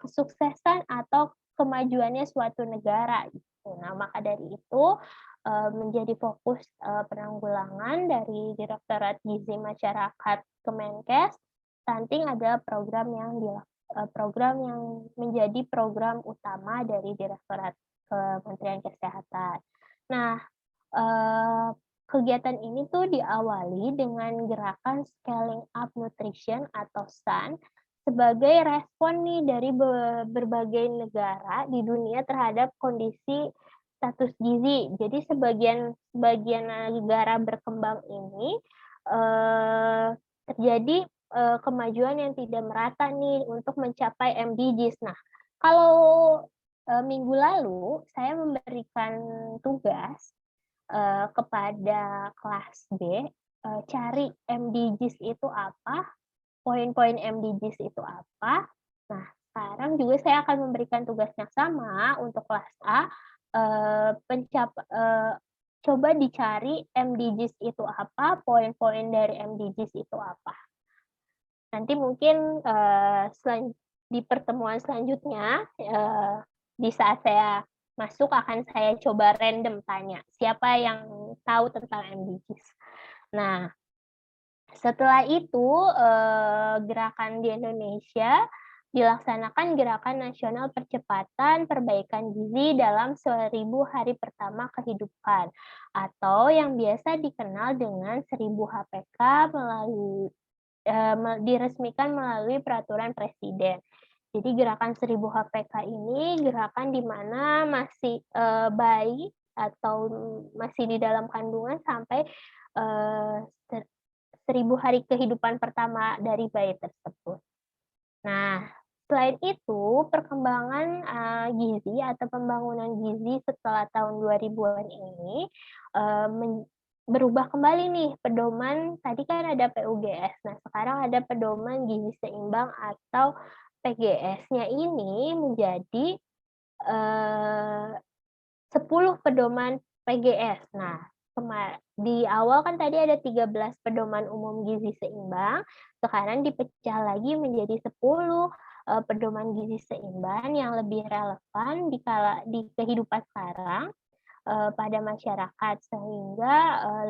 kesuksesan atau kemajuannya suatu negara gitu. Nah, maka dari itu menjadi fokus penanggulangan dari Direktorat Gizi Masyarakat Kemenkes. Stunting adalah program yang menjadi program utama dari Direktorat Kementerian Kesehatan. Nah, kegiatan ini tuh diawali dengan gerakan Scaling Up Nutrition atau SUN sebagai respon nih dari berbagai negara di dunia terhadap kondisi status gizi. Jadi sebagian negara berkembang ini terjadi kemajuan yang tidak merata nih untuk mencapai MDGs. Nah, kalau minggu lalu saya memberikan tugas kepada kelas B, cari MDGs itu apa, poin-poin MDGs itu apa. Nah, sekarang juga saya akan memberikan tugas yang sama untuk kelas A, coba dicari MDGs itu apa, poin-poin dari MDGs itu apa. Nanti mungkin di pertemuan selanjutnya, di saat saya masuk akan saya coba random tanya, siapa yang tahu tentang MDGs. Nah, setelah itu, gerakan di Indonesia dilaksanakan Gerakan Nasional Percepatan Perbaikan Gizi dalam 1000 hari pertama kehidupan, atau yang biasa dikenal dengan 1000 HPK diresmikan melalui peraturan Presiden. Jadi gerakan 1000 HPK ini gerakan di mana masih bayi atau masih di dalam kandungan sampai 1000 hari kehidupan pertama dari bayi tersebut. Nah, selain itu, perkembangan gizi atau pembangunan gizi setelah tahun 2000-an ini berubah kembali nih pedoman. Tadi kan ada PUGS, nah sekarang ada pedoman gizi seimbang atau PGS-nya ini menjadi 10 pedoman PGS. Nah, di awal kan tadi ada 13 pedoman umum gizi seimbang, sekarang dipecah lagi menjadi 10 pedoman gizi seimbang yang lebih relevan di kehidupan sekarang pada masyarakat, sehingga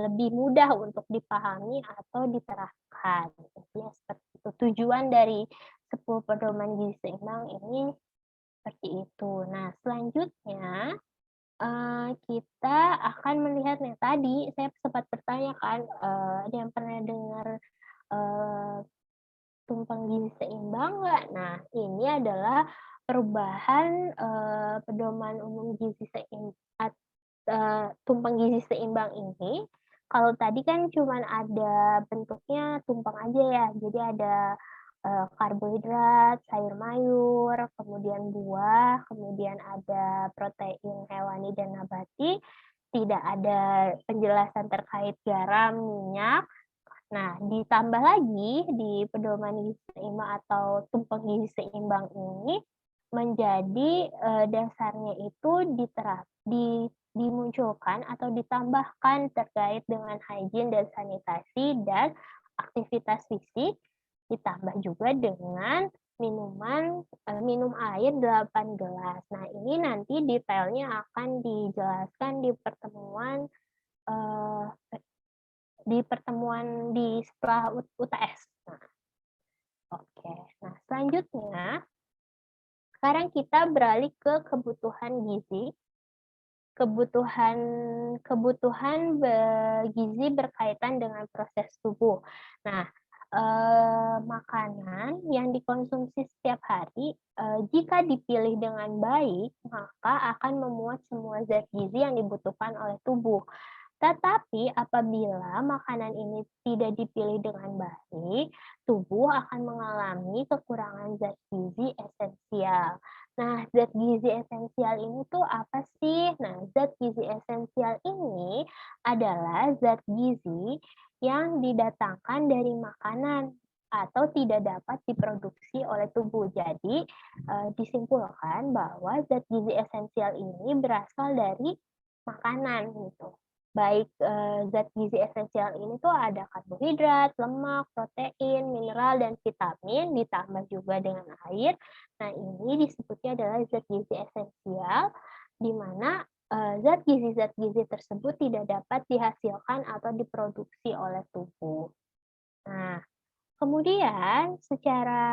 lebih mudah untuk dipahami atau diterapkan. Ya, seperti itu. Tujuan dari 10 pedoman gizi seimbang ini seperti itu. Nah, selanjutnya kita akan melihat nih, tadi saya sempat bertanya kan, ada yang pernah dengar tumpang gizi seimbang nggak? Nah, ini adalah perubahan pedoman umum gizi seimbang, tumpang gizi seimbang ini. Kalau tadi kan cuma ada bentuknya tumpang aja ya, jadi ada karbohidrat, sayur mayur, kemudian buah, kemudian ada protein hewani dan nabati, tidak ada penjelasan terkait garam, minyak. Nah, ditambah lagi di pedoman gizi seimbang atau tumpang gizi seimbang ini menjadi dasarnya itu dimunculkan atau ditambahkan terkait dengan hygiene dan sanitasi dan aktivitas fisik, ditambah juga dengan minum air 8 gelas. Nah, ini nanti detailnya akan dijelaskan di pertemuan di setelah UTS. Nah, oke. Nah, selanjutnya sekarang kita beralih ke kebutuhan gizi. Kebutuhan gizi berkaitan dengan proses tubuh. Nah, makanan yang dikonsumsi setiap hari, jika dipilih dengan baik, maka akan memuat semua zat gizi yang dibutuhkan oleh tubuh. Tetapi apabila makanan ini tidak dipilih dengan baik, tubuh akan mengalami kekurangan zat gizi esensial. Nah, zat gizi esensial ini tuh apa sih? Nah, zat gizi esensial ini adalah zat gizi yang didatangkan dari makanan atau tidak dapat diproduksi oleh tubuh. Jadi, disimpulkan bahwa zat gizi esensial ini berasal dari makanan gitu. baik zat gizi esensial ini tuh ada karbohidrat, lemak, protein, mineral, dan vitamin, ditambah juga dengan air. Nah, ini disebutnya adalah zat gizi esensial, di mana zat gizi tersebut tidak dapat dihasilkan atau diproduksi oleh tubuh. Nah, kemudian secara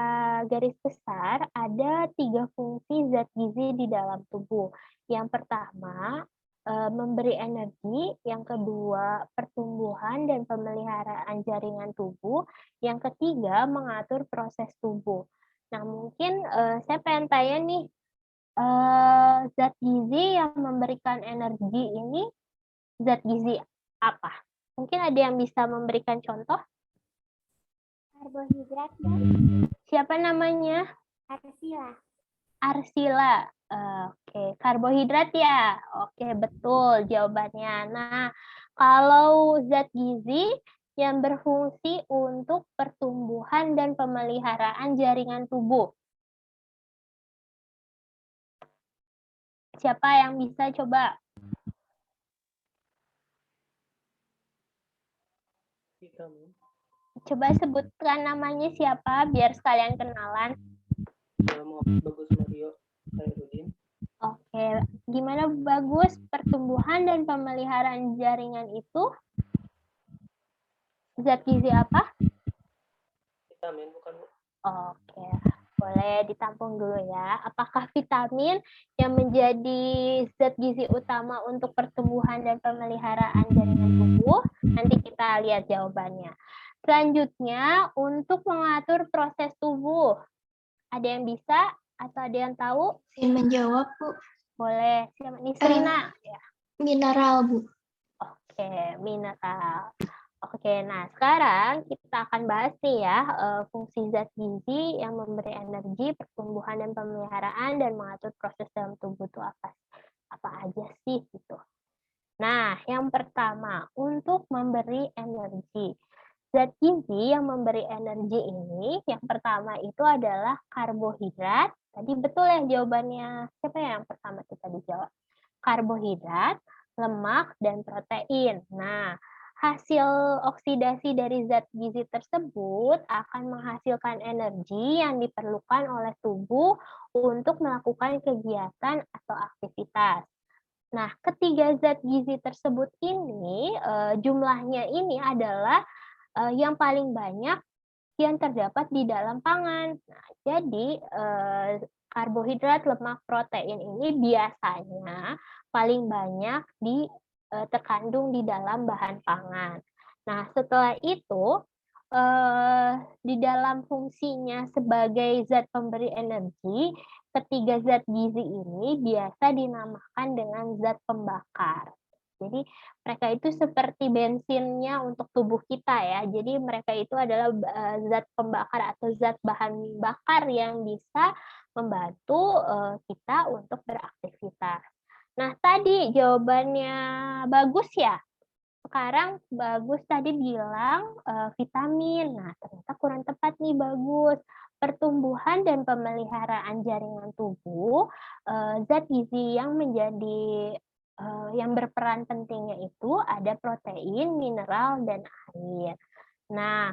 garis besar ada 3 fungsi zat gizi di dalam tubuh. Yang pertama, memberi energi, yang kedua, pertumbuhan dan pemeliharaan jaringan tubuh, yang ketiga, mengatur proses tubuh. Nah, mungkin saya pengen tanya nih, zat gizi yang memberikan energi ini zat gizi apa? Mungkin ada yang bisa memberikan contoh? Karbohidrat. Siapa namanya? Arsila. Arsila. Oke, karbohidrat ya. Oke, betul jawabannya. Nah, kalau zat gizi yang berfungsi untuk pertumbuhan dan pemeliharaan jaringan tubuh. Siapa yang bisa coba? Coba sebutkan namanya siapa biar sekalian kenalan. Bagus Mario Khairuddin. Oke, gimana Bagus pertumbuhan dan pemeliharaan jaringan itu? Zat gizi apa? Vitamin bukan, Bu? Oke, boleh ditampung dulu ya. Apakah vitamin yang menjadi zat gizi utama untuk pertumbuhan dan pemeliharaan jaringan tubuh? Nanti kita lihat jawabannya. Selanjutnya, untuk mengatur proses tubuh. Ada yang bisa atau ada yang tahu? Izin menjawab, Bu. Boleh. Siapa? Nisrina. Ya. Mineral, Bu. Oke, mineral. Oke, nah sekarang kita akan bahas nih ya fungsi zat gizi yang memberi energi, pertumbuhan dan pemeliharaan dan mengatur proses dalam tubuh itu apa aja sih gitu. Nah, yang pertama untuk memberi energi. Zat gizi yang memberi energi ini yang pertama itu adalah karbohidrat. Tadi betul ya jawabannya. Siapa yang pertama kita dijawab? Karbohidrat, lemak, dan protein. Nah, hasil oksidasi dari zat gizi tersebut akan menghasilkan energi yang diperlukan oleh tubuh untuk melakukan kegiatan atau aktivitas. Nah, ketiga zat gizi tersebut ini jumlahnya ini adalah yang paling banyak yang terdapat di dalam pangan. Nah, jadi karbohidrat, lemak, protein ini biasanya paling banyak terkandung di dalam bahan pangan. Nah, setelah itu di dalam fungsinya sebagai zat pemberi energi, ketiga zat gizi ini biasa dinamakan dengan zat pembakar. Jadi mereka itu seperti bensinnya untuk tubuh kita ya. Jadi mereka itu adalah zat pembakar atau zat bahan bakar yang bisa membantu kita untuk beraktivitas. Nah, tadi jawabannya Bagus ya. Sekarang Bagus tadi bilang vitamin. Nah, ternyata kurang tepat nih Bagus. Pertumbuhan dan pemeliharaan jaringan tubuh, zat gizi yang menjadi yang berperan pentingnya itu ada protein, mineral, dan air. Nah,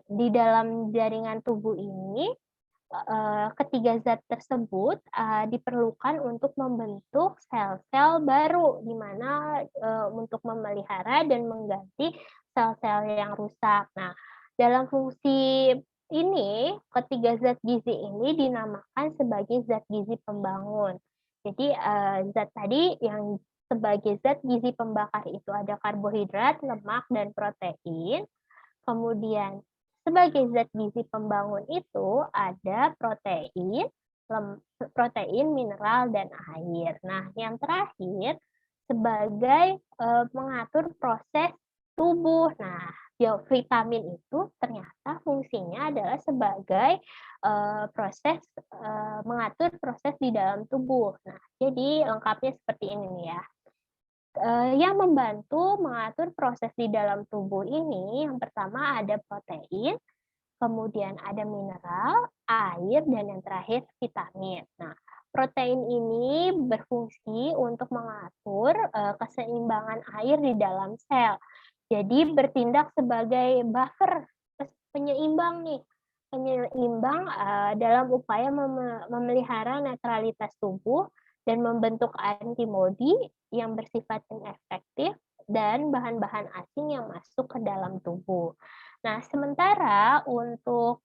di dalam jaringan tubuh ini ketiga zat tersebut diperlukan untuk membentuk sel-sel baru, di mana untuk memelihara dan mengganti sel-sel yang rusak. Nah, dalam fungsi ini, ketiga zat gizi ini dinamakan sebagai zat gizi pembangun. Jadi, zat tadi yang sebagai zat gizi pembakar itu ada karbohidrat, lemak, dan protein. Kemudian, sebagai zat gizi pembangun itu ada protein, mineral, dan air. Nah, yang terakhir sebagai mengatur proses tubuh. Nah, vitamin itu ternyata fungsinya adalah sebagai mengatur proses di dalam tubuh. Nah, jadi lengkapnya seperti ini nih ya. Yang membantu mengatur proses di dalam tubuh ini, yang pertama ada protein, kemudian ada mineral, air, dan yang terakhir vitamin. Nah, protein ini berfungsi untuk mengatur keseimbangan air di dalam sel. Jadi bertindak sebagai buffer, penyeimbang nih, penyeimbang dalam upaya memelihara netralitas tubuh dan membentuk antibodi yang bersifat inefektif dan bahan-bahan asing yang masuk ke dalam tubuh. Nah, sementara untuk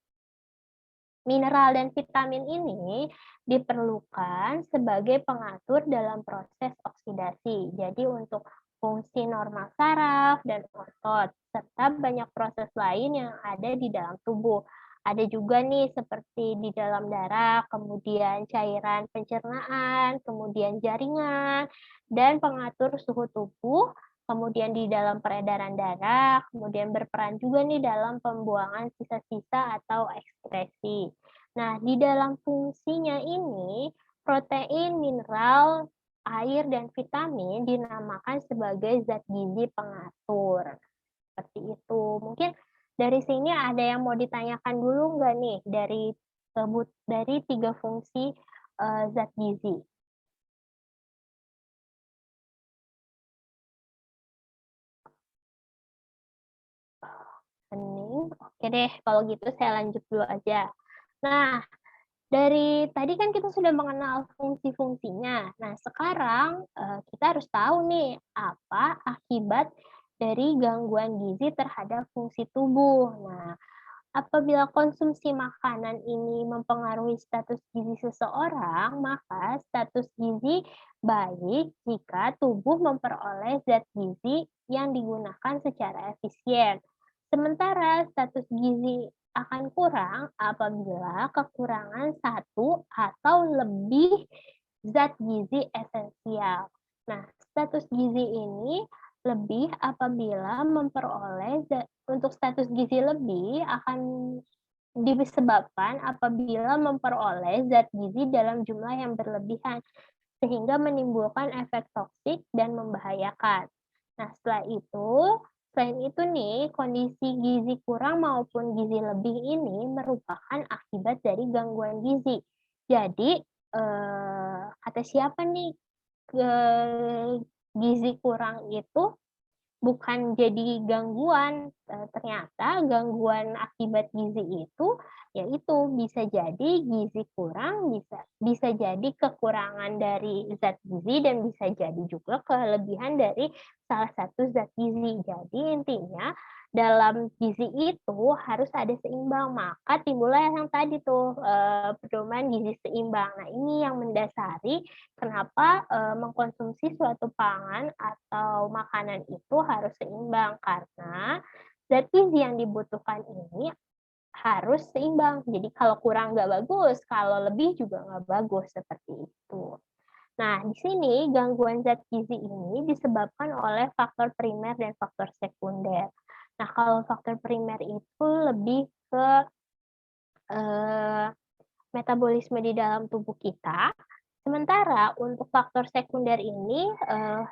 mineral dan vitamin ini diperlukan sebagai pengatur dalam proses oksidasi. Jadi untuk fungsi normal saraf dan otot, serta banyak proses lain yang ada di dalam tubuh. Ada juga nih seperti di dalam darah, kemudian cairan pencernaan, kemudian jaringan, dan pengatur suhu tubuh, kemudian di dalam peredaran darah, kemudian berperan juga nih dalam pembuangan sisa-sisa atau ekskresi. Nah, di dalam fungsinya ini, protein, mineral, air, dan vitamin dinamakan sebagai zat gizi pengatur. Seperti itu. Mungkin dari sini ada yang mau ditanyakan dulu nggak nih dari 3 fungsi zat gizi? Hening. Oke deh, kalau gitu saya lanjut dulu aja. Nah, dari tadi kan kita sudah mengenal fungsi-fungsinya. Nah, sekarang kita harus tahu nih apa akibat dari gangguan gizi terhadap fungsi tubuh. Nah, apabila konsumsi makanan ini mempengaruhi status gizi seseorang, maka status gizi baik jika tubuh memperoleh zat gizi yang digunakan secara efisien. Sementara status gizi akan kurang apabila kekurangan satu atau lebih zat gizi esensial. Nah, status gizi ini lebih apabila memperoleh untuk status gizi lebih akan disebabkan apabila memperoleh zat gizi dalam jumlah yang berlebihan sehingga menimbulkan efek toksik dan membahayakan. Nah, selain itu nih, kondisi gizi kurang maupun gizi lebih ini merupakan akibat dari gangguan gizi. Jadi, kata siapa nih, gizi kurang itu bukan jadi gangguan, ternyata gangguan akibat gizi itu yaitu bisa jadi gizi kurang, bisa jadi kekurangan dari zat gizi dan bisa jadi juga kelebihan dari salah satu zat gizi. Jadi intinya dalam gizi itu harus ada seimbang, maka timbullah yang tadi tuh pedoman gizi seimbang. Nah, ini yang mendasari kenapa mengkonsumsi suatu pangan atau makanan itu harus seimbang, karena zat gizi yang dibutuhkan ini harus seimbang. Jadi kalau kurang nggak bagus, kalau lebih juga nggak bagus, seperti itu. Nah, di sini gangguan zat gizi ini disebabkan oleh faktor primer dan faktor sekunder. Nah, kalau faktor primer itu lebih ke metabolisme di dalam tubuh kita, sementara untuk faktor sekunder ini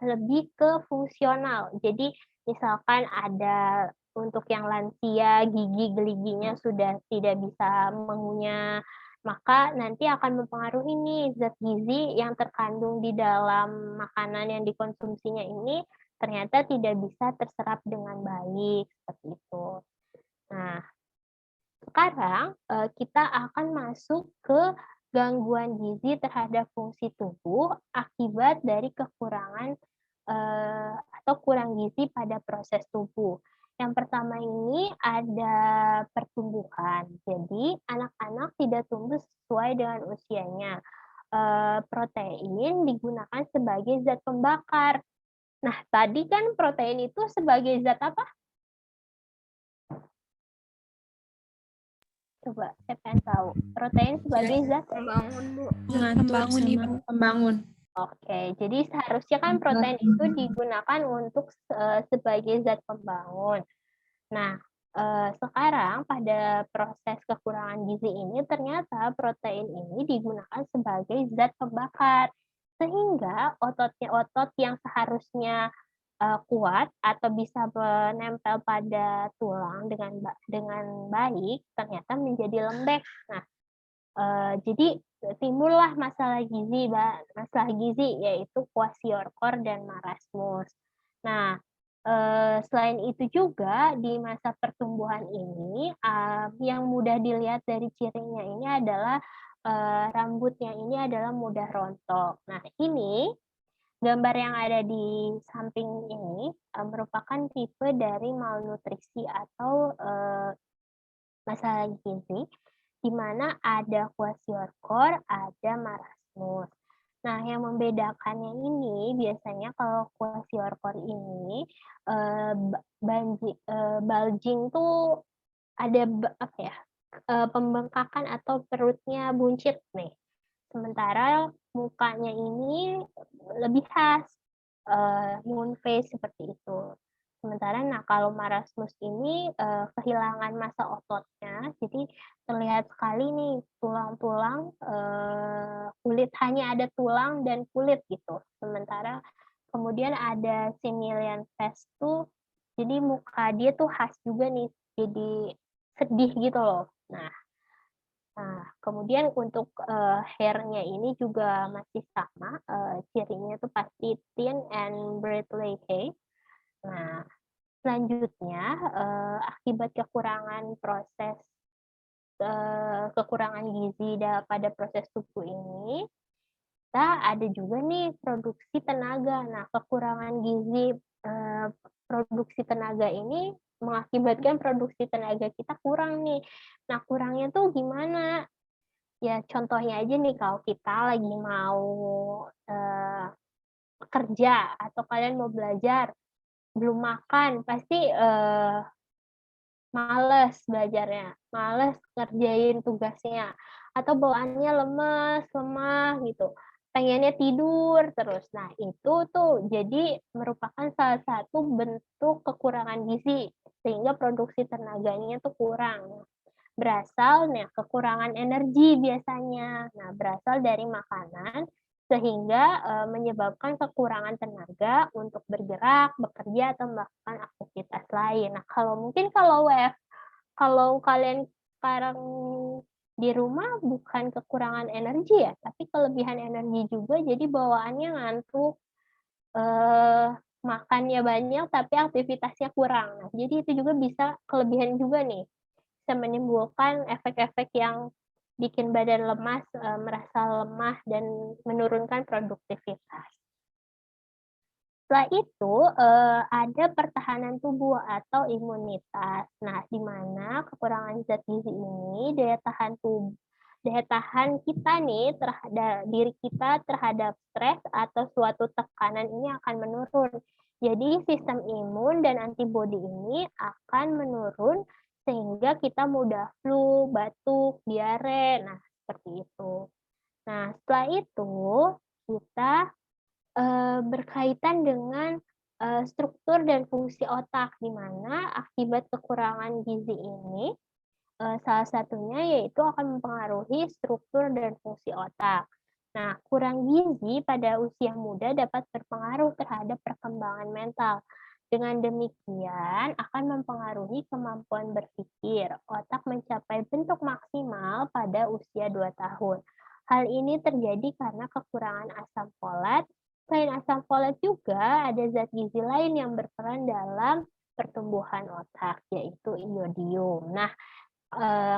lebih ke fungsional. Jadi misalkan ada untuk yang lansia, gigi-geliginya sudah tidak bisa mengunyah, maka nanti akan mempengaruhi nih zat gizi yang terkandung di dalam makanan yang dikonsumsinya ini ternyata tidak bisa terserap dengan baik, seperti itu. Nah, sekarang kita akan masuk ke gangguan gizi terhadap fungsi tubuh akibat dari kekurangan atau kurang gizi pada proses tubuh. Yang pertama ini ada pertumbuhan. Jadi anak-anak tidak tumbuh sesuai dengan usianya. Protein digunakan sebagai zat pembakar. Nah, tadi kan protein itu sebagai zat apa? Coba, saya pengen tahu. Protein sebagai zat Pembangun, Bu. Pembangun, Ibu. Pembangun. Oke, jadi seharusnya kan protein itu digunakan untuk sebagai zat pembangun. Nah, sekarang pada proses kekurangan gizi ini ternyata protein ini digunakan sebagai zat pembakar. Sehingga otot yang seharusnya kuat atau bisa menempel pada tulang dengan baik ternyata menjadi lembek. Nah, Jadi timbullah masalah gizi, yaitu kwashiorkor dan marasmus. Nah, selain itu juga di masa pertumbuhan ini, yang mudah dilihat dari cirinya ini adalah rambutnya ini adalah mudah rontok. Nah, ini gambar yang ada di samping ini merupakan tipe dari malnutrisi atau masalah gizi, di mana ada kwashiorkor, ada marasmus. Nah, yang membedakannya ini biasanya kalau kwashiorkor ini bulging tuh ada apa ya? Pembengkakan atau perutnya buncit nih. Sementara mukanya ini lebih khas moon face seperti itu. Sementara kalau marasmus ini kehilangan massa ototnya, jadi terlihat sekali nih tulang-tulang, kulit, hanya ada tulang dan kulit gitu. Sementara kemudian ada similian face tuh, jadi muka dia tuh khas juga nih, jadi sedih gitu loh. Nah, kemudian untuk hair-nya ini juga masih sama, cirinya tuh pasti thin and bristly hair. Nah, selanjutnya akibat kekurangan gizi pada proses tubuh ini, kita ada juga nih produksi tenaga. Nah, kekurangan gizi produksi tenaga ini mengakibatkan produksi tenaga kita kurang nih. Nah, kurangnya tuh gimana? Ya, contohnya aja nih, kalau kita lagi mau kerja atau kalian mau belajar, belum makan, pasti males belajarnya, males ngerjain tugasnya, atau bawaannya lemes, lemah gitu, pengennya tidur terus. Nah, itu tuh jadi merupakan salah satu bentuk kekurangan gizi, sehingga produksi tenaganya tuh kurang. Kekurangan energi biasanya. Nah, berasal dari makanan, sehingga menyebabkan kekurangan tenaga untuk bergerak, bekerja, atau melakukan aktivitas lain. Nah, kalau kalian sekarang di rumah bukan kekurangan energi ya, tapi kelebihan energi juga, jadi bawaannya ngantuk, makannya banyak, tapi aktivitasnya kurang. Nah, jadi itu juga bisa kelebihan juga nih, bisa menimbulkan efek-efek yang bikin badan lemas, merasa lemah, dan menurunkan produktivitas. Setelah itu, ada pertahanan tubuh atau imunitas. Nah, di mana kekurangan zat gizi ini, daya tahan kita nih terhadap diri kita terhadap stres atau suatu tekanan ini akan menurun. Jadi sistem imun dan antibodi ini akan menurun, sehingga kita mudah flu, batuk, diare. Nah, seperti itu. Nah, setelah itu kita berkaitan dengan struktur dan fungsi otak, di mana akibat kekurangan gizi ini salah satunya yaitu akan mempengaruhi struktur dan fungsi otak. Nah, kurang gizi pada usia muda dapat berpengaruh terhadap perkembangan mental. Dengan demikian, akan mempengaruhi kemampuan berpikir. Otak mencapai bentuk maksimal pada usia 2 tahun. Hal ini terjadi karena kekurangan asam folat. Selain asam folat juga ada zat gizi lain yang berperan dalam pertumbuhan otak, yaitu iodium. Nah,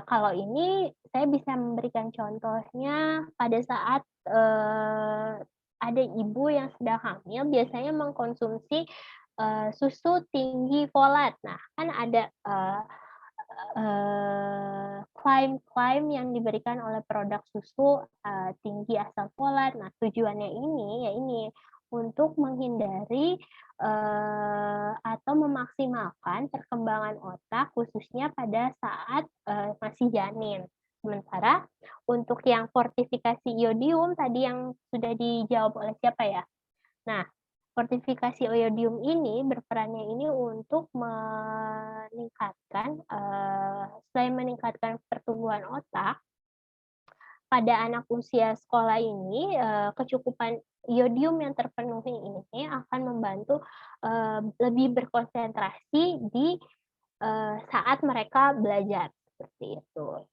kalau ini saya bisa memberikan contohnya pada saat ada ibu yang sedang hamil, biasanya mengkonsumsi susu tinggi folat. Nah, kan ada klaim yang diberikan oleh produk susu tinggi asam folat. Nah, tujuannya ini untuk menghindari atau memaksimalkan perkembangan otak, khususnya pada saat masih janin. Sementara untuk yang fortifikasi iodium tadi yang sudah dijawab oleh siapa ya? Nah, fortifikasi iodium ini berperannya ini untuk meningkatkan, selain meningkatkan pertumbuhan otak, pada anak usia sekolah ini, kecukupan iodium yang terpenuhi ini akan membantu lebih berkonsentrasi di saat mereka belajar, seperti itu.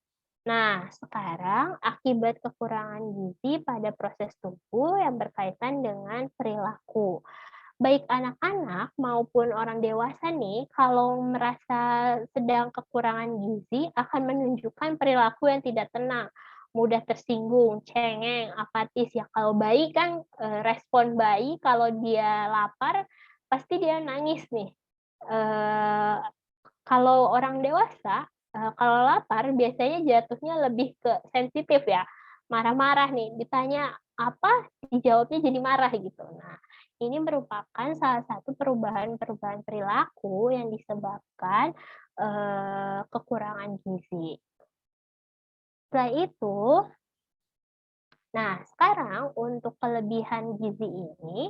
Nah, sekarang akibat kekurangan gizi pada proses tubuh yang berkaitan dengan perilaku. Baik anak-anak maupun orang dewasa nih, kalau merasa sedang kekurangan gizi akan menunjukkan perilaku yang tidak tenang, mudah tersinggung, cengeng, apatis. Ya kalau bayi kan respon bayi kalau dia lapar pasti dia nangis nih. Eh, Kalau orang dewasa, kalau lapar biasanya jatuhnya lebih ke sensitif ya, marah-marah nih, ditanya apa, dijawabnya jadi marah gitu. Nah, ini merupakan salah satu perubahan-perubahan perilaku yang disebabkan kekurangan gizi. Setelah itu, nah sekarang untuk kelebihan gizi ini,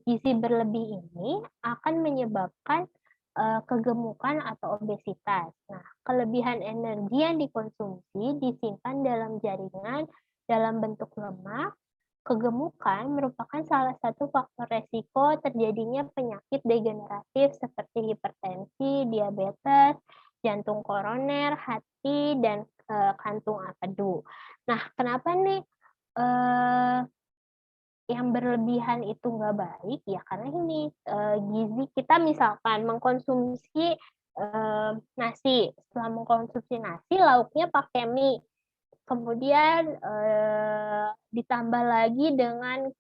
gizi berlebih ini akan menyebabkan kegemukan atau obesitas. Nah, kelebihan energi yang dikonsumsi disimpan dalam jaringan dalam bentuk lemak. Kegemukan merupakan salah satu faktor resiko terjadinya penyakit degeneratif seperti hipertensi, diabetes, jantung koroner, hati, dan kantung empedu. Nah, kenapa nih yang berlebihan itu nggak baik? Ya karena ini gizi kita misalkan mengkonsumsi nasi, setelah mengkonsumsi nasi lauknya pakai mie, kemudian ditambah lagi dengan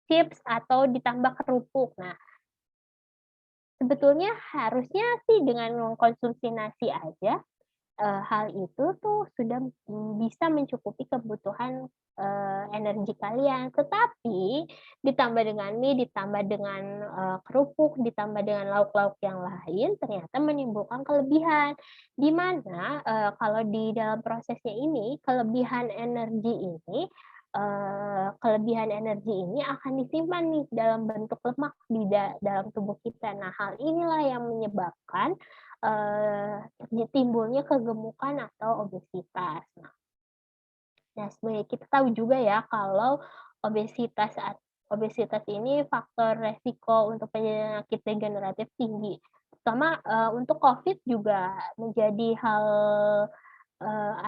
chips atau ditambah kerupuk. Nah, sebetulnya harusnya sih dengan mengkonsumsi nasi aja, hal itu tuh sudah bisa mencukupi kebutuhan energi kalian. Tetapi ditambah dengan mie, ditambah dengan kerupuk, ditambah dengan lauk-lauk yang lain, ternyata menimbulkan kelebihan. Di mana kalau di dalam prosesnya ini, kelebihan energi ini akan disimpan nih dalam bentuk lemak di dalam tubuh kita. Nah, hal inilah yang menyebabkan timbulnya kegemukan atau obesitas. Nah, sebenarnya kita tahu juga ya kalau obesitas ini faktor resiko untuk penyakit degeneratif tinggi. Terutama untuk COVID juga menjadi hal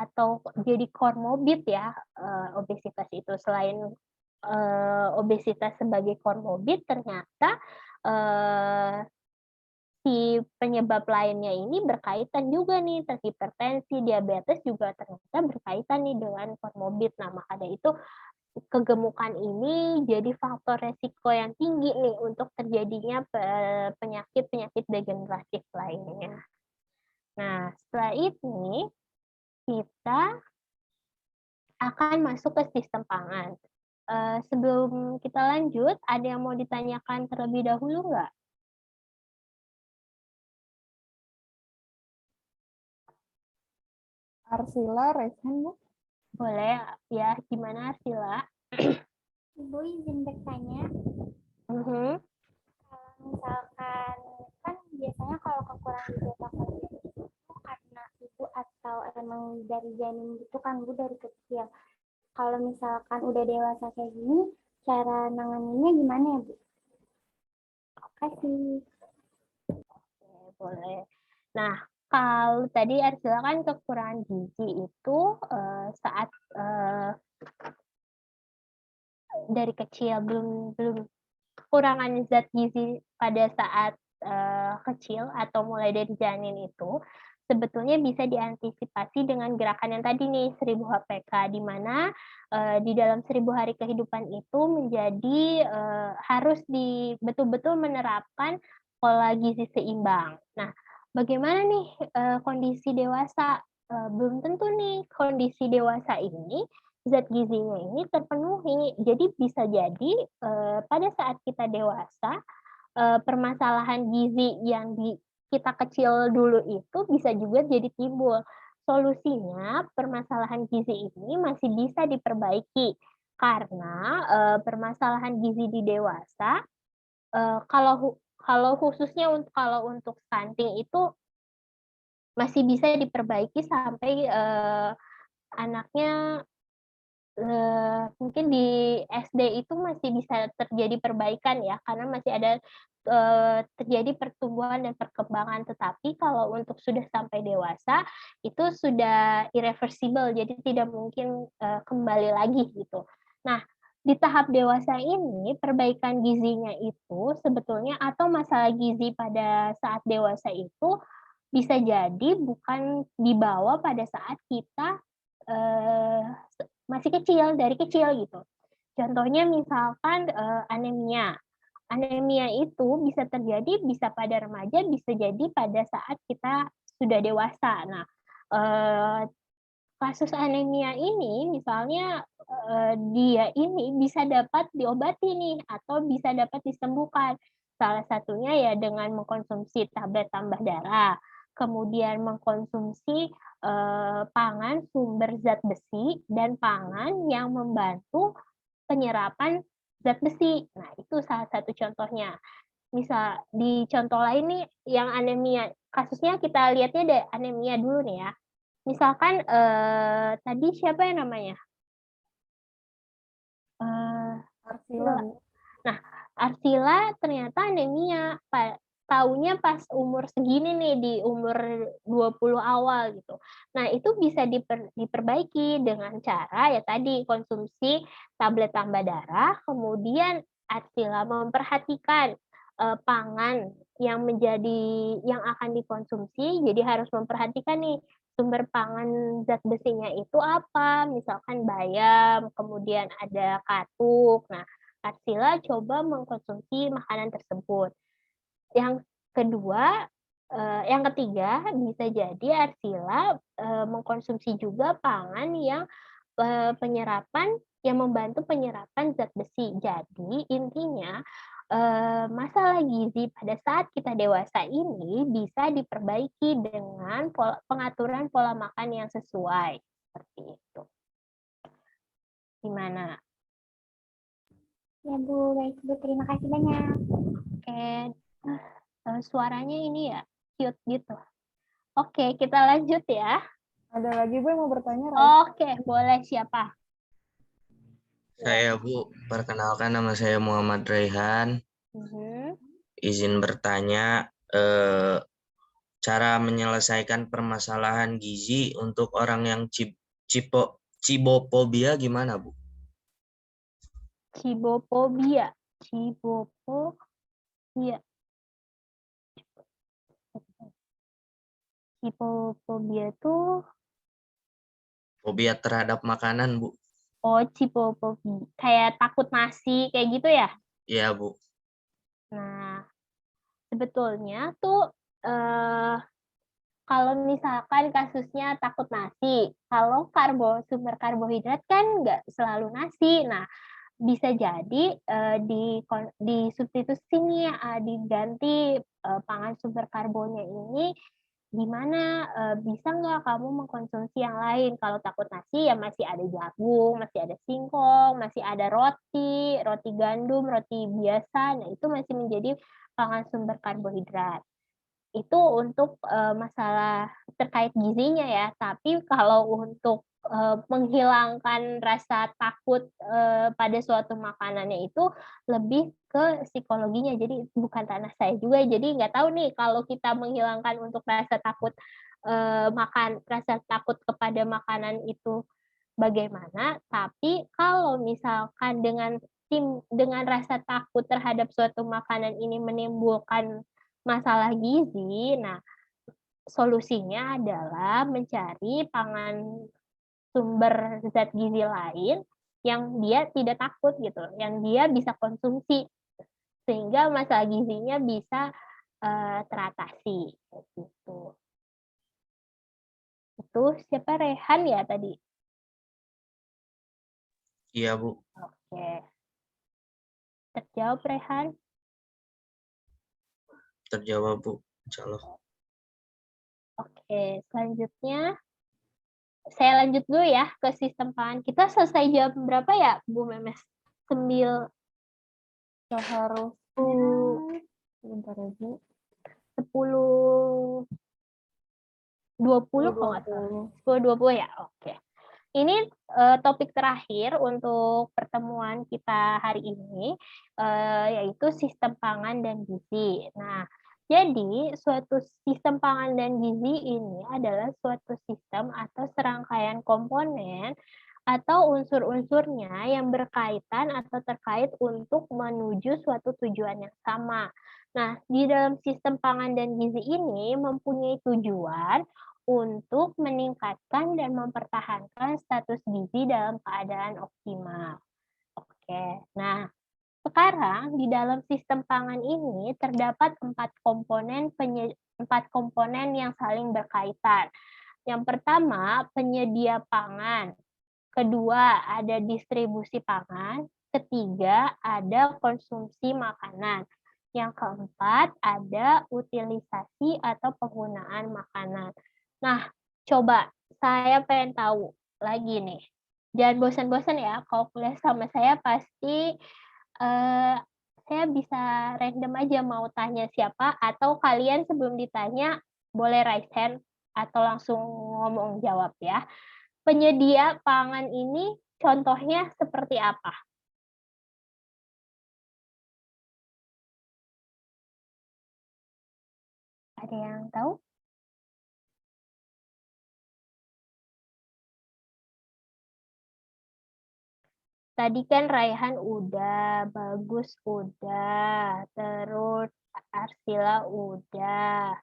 atau jadi komorbid ya, obesitas itu. Selain obesitas sebagai komorbid, ternyata si penyebab lainnya ini berkaitan juga nih, hipertensi, diabetes juga ternyata berkaitan nih dengan komorbid. Nah, maka dari itu kegemukan ini jadi faktor resiko yang tinggi nih untuk terjadinya penyakit-penyakit degeneratif lainnya. Nah, setelah ini kita akan masuk ke sistem pangan. Sebelum kita lanjut, ada yang mau ditanyakan terlebih dahulu nggak? Arsila, Resen, Bu. Boleh, ya. Gimana, Arsila? Ibu izin bertanya, Mhm. kalau misalkan kan biasanya kalau kekurangan gizi atau kelebihan itu karena ibu atau emang dari janin gitu kan Bu dari kecil. Kalau misalkan udah dewasa kayak gini, cara nanganinnya gimana ya Bu? Kasih. Oke, boleh. Nah, kalau tadi Arsila kan kekurangan gizi itu saat dari kecil belum kekurangan zat gizi pada saat kecil atau mulai dari janin itu sebetulnya bisa diantisipasi dengan gerakan yang tadi nih 1000 HPK, di mana di dalam 1000 hari kehidupan itu menjadi harus betul-betul menerapkan pola gizi seimbang. Nah, bagaimana nih kondisi dewasa? Belum tentu nih kondisi dewasa ini zat gizinya ini terpenuhi. Jadi bisa jadi pada saat kita dewasa permasalahan gizi yang kita kecil dulu itu bisa juga jadi timbul. Solusinya permasalahan gizi ini masih bisa diperbaiki karena permasalahan gizi di dewasa kalau khususnya kalau untuk stunting itu masih bisa diperbaiki sampai anaknya mungkin di SD itu masih bisa terjadi perbaikan ya, karena masih ada terjadi pertumbuhan dan perkembangan. Tetapi kalau untuk sudah sampai dewasa, itu sudah irreversible, jadi tidak mungkin kembali lagi gitu. Nah, di tahap dewasa ini, perbaikan gizinya itu sebetulnya atau masalah gizi pada saat dewasa itu bisa jadi bukan dibawa pada saat kita masih kecil, dari kecil gitu. Contohnya misalkan anemia. Anemia itu bisa terjadi bisa pada remaja, bisa jadi pada saat kita sudah dewasa. Nah, kasus anemia ini misalnya dia ini bisa dapat diobati nih atau bisa dapat disembuhkan. Salah satunya ya dengan mengkonsumsi tablet tambah darah, kemudian mengkonsumsi pangan sumber zat besi dan pangan yang membantu penyerapan zat besi. Nah, itu salah satu contohnya. Misal di contoh lain nih yang anemia, kasusnya kita lihatnya deh anemia dulu nih ya. Misalkan tadi siapa yang namanya? Arsila. Nah, Arsila ternyata anemia. Taunya pas umur segini nih, di umur 20 awal gitu. Nah, itu bisa diperbaiki dengan cara ya tadi konsumsi tablet tambah darah, kemudian Arsila memperhatikan pangan yang akan dikonsumsi, jadi harus memperhatikan nih sumber pangan zat besinya itu apa, misalkan bayam, kemudian ada katuk. Nah, Arsila coba mengkonsumsi makanan tersebut. Yang kedua, yang ketiga bisa jadi Arsila mengkonsumsi juga pangan yang membantu penyerapan zat besi. Jadi intinya masalah gizi pada saat kita dewasa ini bisa diperbaiki dengan pengaturan pola makan yang sesuai. Seperti itu. Gimana? Ya Bu, baik Bu, terima kasih banyak. Oke, suaranya ini ya cute gitu. Oke, kita lanjut ya. Ada lagi Bu yang mau bertanya? Oke, boleh, siapa? Saya Bu, perkenalkan nama saya Muhammad Raihan. Izin bertanya, cara menyelesaikan permasalahan gizi untuk orang yang cibofobia gimana Bu? Cibofobia itu Fobia terhadap makanan Bu. oh, cibofobia kayak takut nasi kayak gitu ya? Iya Bu. Nah, sebetulnya tuh kalau misalkan kasusnya takut nasi, kalau sumber karbohidrat kan nggak selalu nasi. Nah, bisa jadi di substitusi nih, diganti pangan sumber karbonnya ini gimana, bisa nggak kamu mengkonsumsi yang lain? Kalau takut nasi ya masih ada jagung, masih ada singkong, masih ada roti gandum, roti biasa. Nah, itu masih menjadi pangan sumber karbohidrat. Itu untuk masalah terkait gizinya ya. Tapi kalau untuk menghilangkan rasa takut pada suatu makanannya itu lebih ke psikologinya. Jadi bukan ranah saya juga. Jadi nggak tahu nih kalau kita menghilangkan untuk rasa takut rasa takut kepada makanan itu bagaimana. Tapi kalau misalkan dengan rasa takut terhadap suatu makanan ini menimbulkan masalah gizi, nah solusinya adalah mencari pangan sumber zat gizi lain yang dia tidak takut gitu, yang dia bisa konsumsi sehingga masalah gizinya bisa teratasi gitu. Itu siapa, Rehan ya tadi? Iya Bu. Oke. Terjawab Rehan? Terjawab Bu. Insyaallah. Oke, selanjutnya saya lanjut dulu ya ke sistem pangan. Kita selesai jam berapa ya, Bu Memes? 9. Seharusnya sebentar ya Bu. 10.20 kalau nggak salah. 10.20 ya, oke. Ini topik terakhir untuk pertemuan kita hari ini, yaitu sistem pangan dan gizi. Nah, jadi suatu sistem pangan dan gizi ini adalah suatu sistem atau serangkaian komponen atau unsur-unsurnya yang berkaitan atau terkait untuk menuju suatu tujuan yang sama. Nah, di dalam sistem pangan dan gizi ini mempunyai tujuan untuk meningkatkan dan mempertahankan status gizi dalam keadaan optimal. Oke, nah sekarang di dalam sistem pangan ini terdapat 4 komponen yang saling berkaitan. Yang pertama, penyedia pangan. Kedua, ada distribusi pangan. Ketiga, ada konsumsi makanan. Yang keempat, ada utilisasi atau penggunaan makanan. Nah, coba saya pengen tahu lagi nih. Jangan bosan-bosan ya, kalau kuliah sama saya pasti saya bisa random aja mau tanya siapa, atau kalian sebelum ditanya boleh raise hand atau langsung ngomong jawab ya. Penyedia pangan ini contohnya seperti apa? Ada yang tahu? Tadi kan Raihan udah, Bagus udah, terus Arsila udah,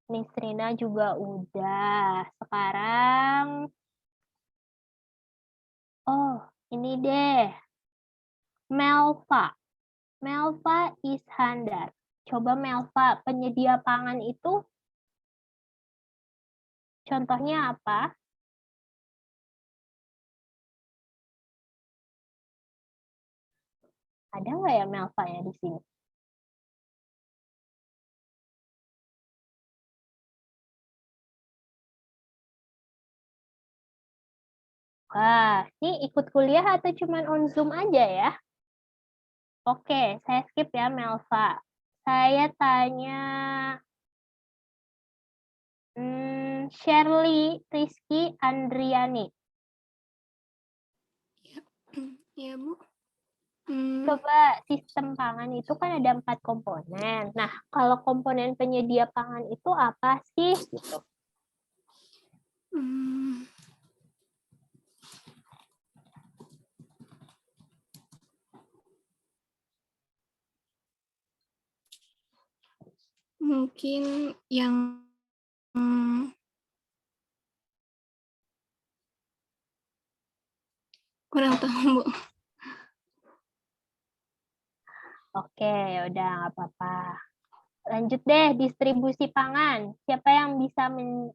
Nisrina juga udah. Sekarang, oh ini deh, Melva. Melva Ishandar. Coba Melva, penyedia pangan itu contohnya apa? Ada nggak ya Melva ya di sini? Wah, ini ikut kuliah atau cuma on Zoom aja ya? Oke, saya skip ya Melva. Saya tanya Shirley Rizky Andriani. Ya, Bu. Coba sistem pangan itu kan ada 4 komponen. Nah, kalau komponen penyedia pangan itu apa sih? Gitu. Mungkin yang kurang tahu, Bu. Oke, ya udah nggak apa-apa. Lanjut deh, distribusi pangan. Siapa yang bisa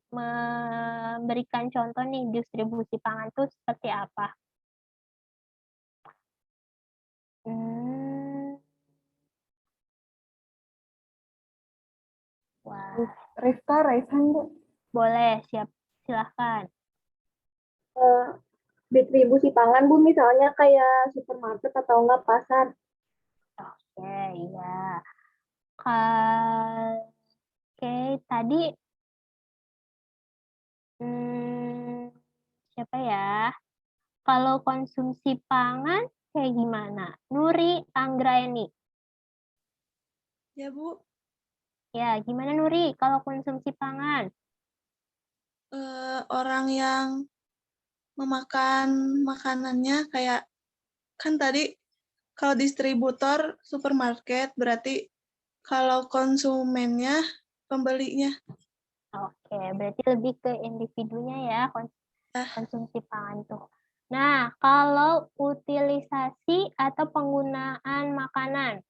memberikan contoh nih distribusi pangan itu seperti apa? Wah, Rifka, Raihan, Bu. boleh, silahkan. Distribusi pangan, Bu, misalnya kayak supermarket atau enggak pasar. Oke, iya. Oke, tadi siapa ya? Kalau konsumsi pangan kayak gimana? Nuri Anggraeni. Ya, Bu. Ya, gimana Nuri kalau konsumsi pangan? Orang yang memakan makanannya kayak, kan tadi kalau distributor supermarket, berarti kalau konsumennya pembelinya. Oke, berarti lebih ke individunya ya konsumsi pangan tuh. Nah, kalau utilisasi atau penggunaan makanan,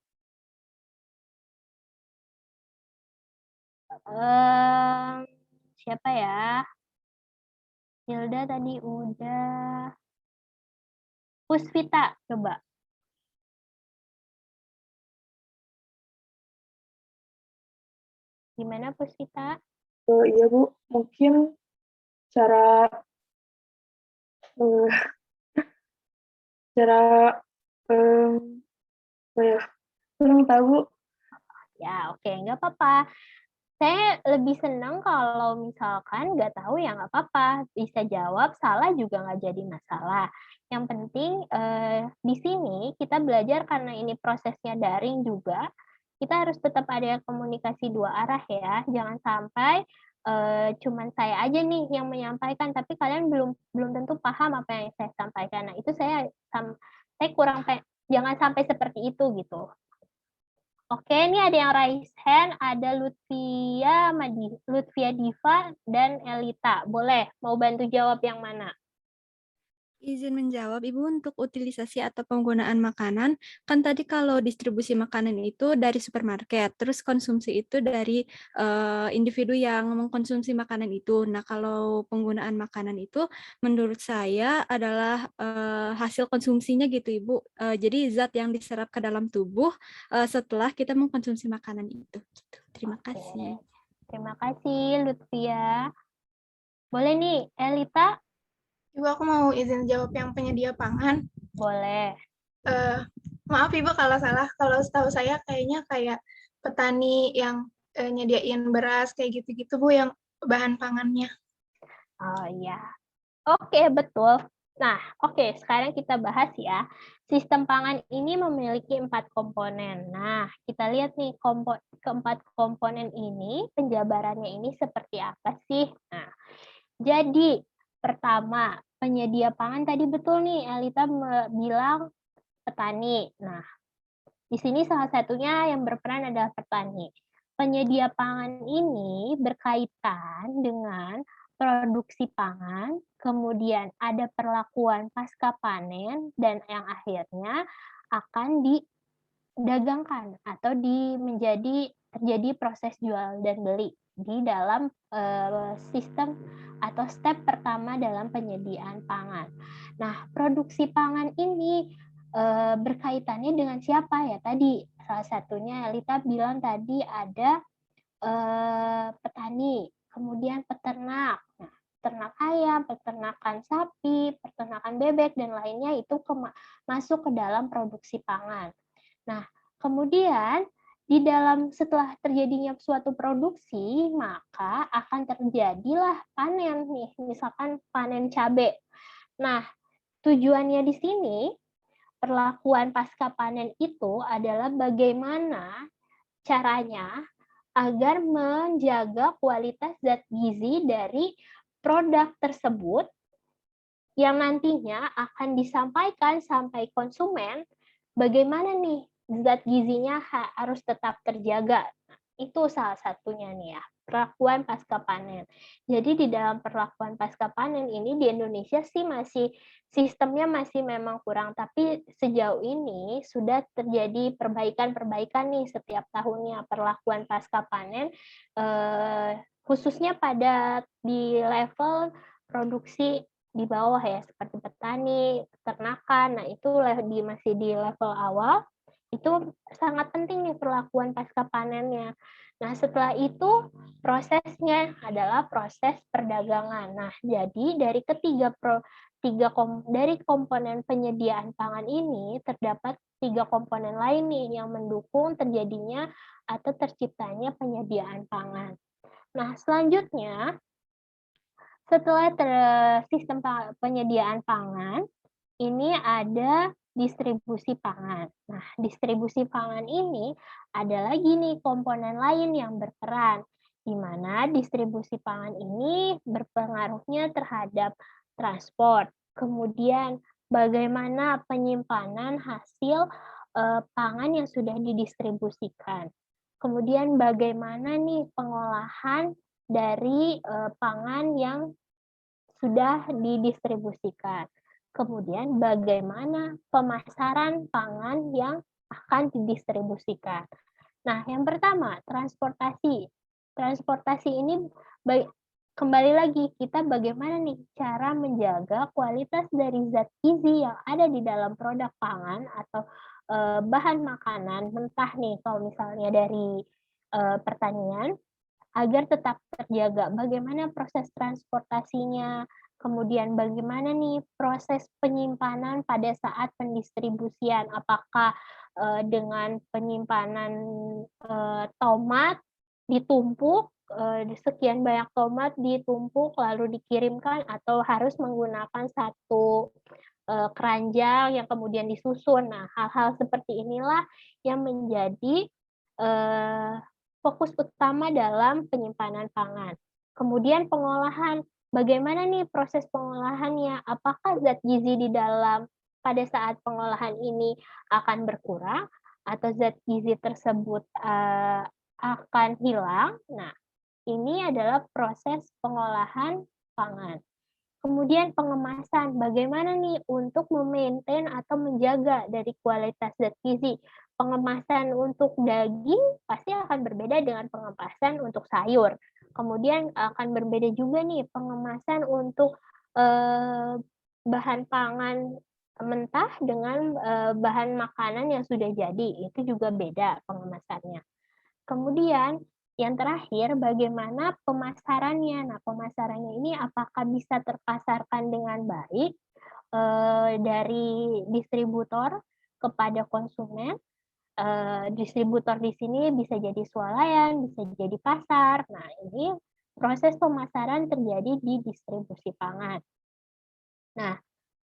siapa ya? Hilda tadi udah. Puspita, coba. Gimana Puspita? Iya Bu, mungkin cara apa ya, kurang tahu. Ya, oke, nggak apa-apa. Saya lebih senang kalau misalkan nggak tahu ya nggak apa-apa, bisa jawab, salah juga nggak jadi masalah. Yang penting di sini kita belajar karena ini prosesnya daring juga, kita harus tetap ada komunikasi dua arah ya. Jangan sampai cuman saya aja nih yang menyampaikan, tapi kalian belum tentu paham apa yang saya sampaikan. Nah itu saya kurang jangan sampai seperti itu gitu. Oke, ini ada yang raise hand, ada Lutfia Diva dan Elita. Boleh, mau bantu jawab yang mana? Izin menjawab, Ibu, untuk utilisasi atau penggunaan makanan, kan tadi kalau distribusi makanan itu dari supermarket, terus konsumsi itu dari individu yang mengkonsumsi makanan itu. Nah, kalau penggunaan makanan itu menurut saya adalah hasil konsumsinya gitu, Ibu. Jadi zat yang diserap ke dalam tubuh setelah kita mengkonsumsi makanan itu. Gitu. Terima kasih. Terima kasih, Lutfia. Boleh nih, Elita? Ibu, aku mau izin jawab yang penyedia pangan. Boleh. Maaf Ibu kalau salah. Kalau setahu saya kayaknya kayak petani yang nyediain beras kayak gitu-gitu Bu yang bahan pangannya. Oh iya. Oke, betul. Nah, oke, sekarang kita bahas ya. Sistem pangan ini memiliki 4 komponen. Nah, kita lihat nih keempat komponen ini, penjabarannya ini seperti apa sih? Nah, jadi pertama, penyedia pangan tadi betul nih, Elita bilang petani. Nah, di sini salah satunya yang berperan adalah petani. Penyedia pangan ini berkaitan dengan produksi pangan, kemudian ada perlakuan pasca panen, dan yang akhirnya akan didagangkan atau terjadi proses jual dan beli di dalam sistem atau step pertama dalam penyediaan pangan. Nah, produksi pangan ini berkaitannya dengan siapa ya? Tadi salah satunya Elita bilang tadi ada petani, kemudian peternak. Nah, peternak ayam, peternakan sapi, peternakan bebek, dan lainnya itu masuk ke dalam produksi pangan. Nah, kemudian setelah terjadinya suatu produksi, maka akan terjadilah panen nih, misalkan panen cabai. Nah, tujuannya di sini, perlakuan pasca panen itu adalah bagaimana caranya agar menjaga kualitas zat gizi dari produk tersebut yang nantinya akan disampaikan sampai konsumen, bagaimana nih zat gizinya harus tetap terjaga. Itu salah satunya nih ya, perlakuan pasca panen. Jadi di dalam perlakuan pasca panen ini di Indonesia sih sistemnya masih memang kurang, tapi sejauh ini sudah terjadi perbaikan-perbaikan nih setiap tahunnya perlakuan pasca panen, khususnya di level produksi di bawah ya, seperti petani, peternakan. Nah, itu masih di level awal, itu sangat penting nih perlakuan pasca panennya. Nah, setelah itu prosesnya adalah proses perdagangan. Nah, jadi dari dari komponen penyediaan pangan ini terdapat 3 komponen lain nih yang mendukung terjadinya atau terciptanya penyediaan pangan. Nah, selanjutnya setelah sistem penyediaan pangan, ini ada distribusi pangan. Nah, distribusi pangan ini ada lagi nih komponen lain yang berperan, di mana distribusi pangan ini berpengaruhnya terhadap transport. Kemudian bagaimana penyimpanan hasil pangan yang sudah didistribusikan. Kemudian bagaimana nih pengolahan dari pangan yang sudah didistribusikan. Kemudian bagaimana pemasaran pangan yang akan didistribusikan. Nah, yang pertama, transportasi. Transportasi ini kembali lagi kita bagaimana nih cara menjaga kualitas dari zat gizi yang ada di dalam produk pangan atau bahan makanan mentah nih kalau misalnya dari pertanian agar tetap terjaga. Bagaimana proses transportasinya, kemudian bagaimana nih proses penyimpanan pada saat pendistribusian, apakah dengan penyimpanan tomat ditumpuk, sekian banyak tomat ditumpuk lalu dikirimkan atau harus menggunakan satu keranjang yang kemudian disusun. Nah, hal-hal seperti inilah yang menjadi fokus utama dalam penyimpanan pangan. Kemudian pengolahan, bagaimana nih proses pengolahannya? Apakah zat gizi di dalam pada saat pengolahan ini akan berkurang atau zat gizi tersebut akan hilang? Nah, ini adalah proses pengolahan pangan. Kemudian pengemasan, bagaimana nih untuk memaintain atau menjaga dari kualitas zat gizi. Pengemasan untuk daging pasti akan berbeda dengan pengemasan untuk sayur. Kemudian akan berbeda juga nih pengemasan untuk bahan pangan mentah dengan bahan makanan yang sudah jadi. Itu juga beda pengemasannya. Kemudian yang terakhir, bagaimana pemasarannya? Nah, pemasarannya ini apakah bisa terpasarkan dengan baik dari distributor kepada konsumen? Distributor di sini bisa jadi swalayan, bisa jadi pasar. Nah, ini proses pemasaran terjadi di distribusi pangan. Nah,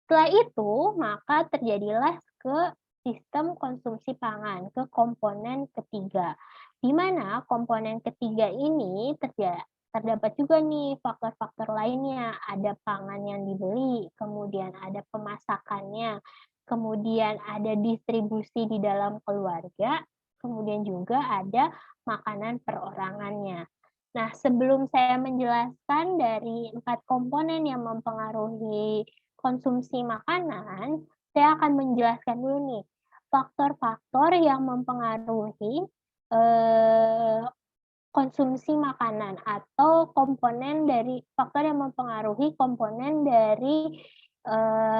setelah itu maka terjadilah ke sistem konsumsi pangan, ke komponen ketiga. Di mana komponen ketiga ini terdapat juga nih faktor-faktor lainnya. Ada pangan yang dibeli, kemudian ada pemasakannya, kemudian ada distribusi di dalam keluarga, kemudian juga ada makanan perorangannya. Nah, sebelum saya menjelaskan dari 4 komponen yang mempengaruhi konsumsi makanan, saya akan menjelaskan dulu nih faktor-faktor yang mempengaruhi konsumsi makanan atau komponen dari faktor yang mempengaruhi komponen dari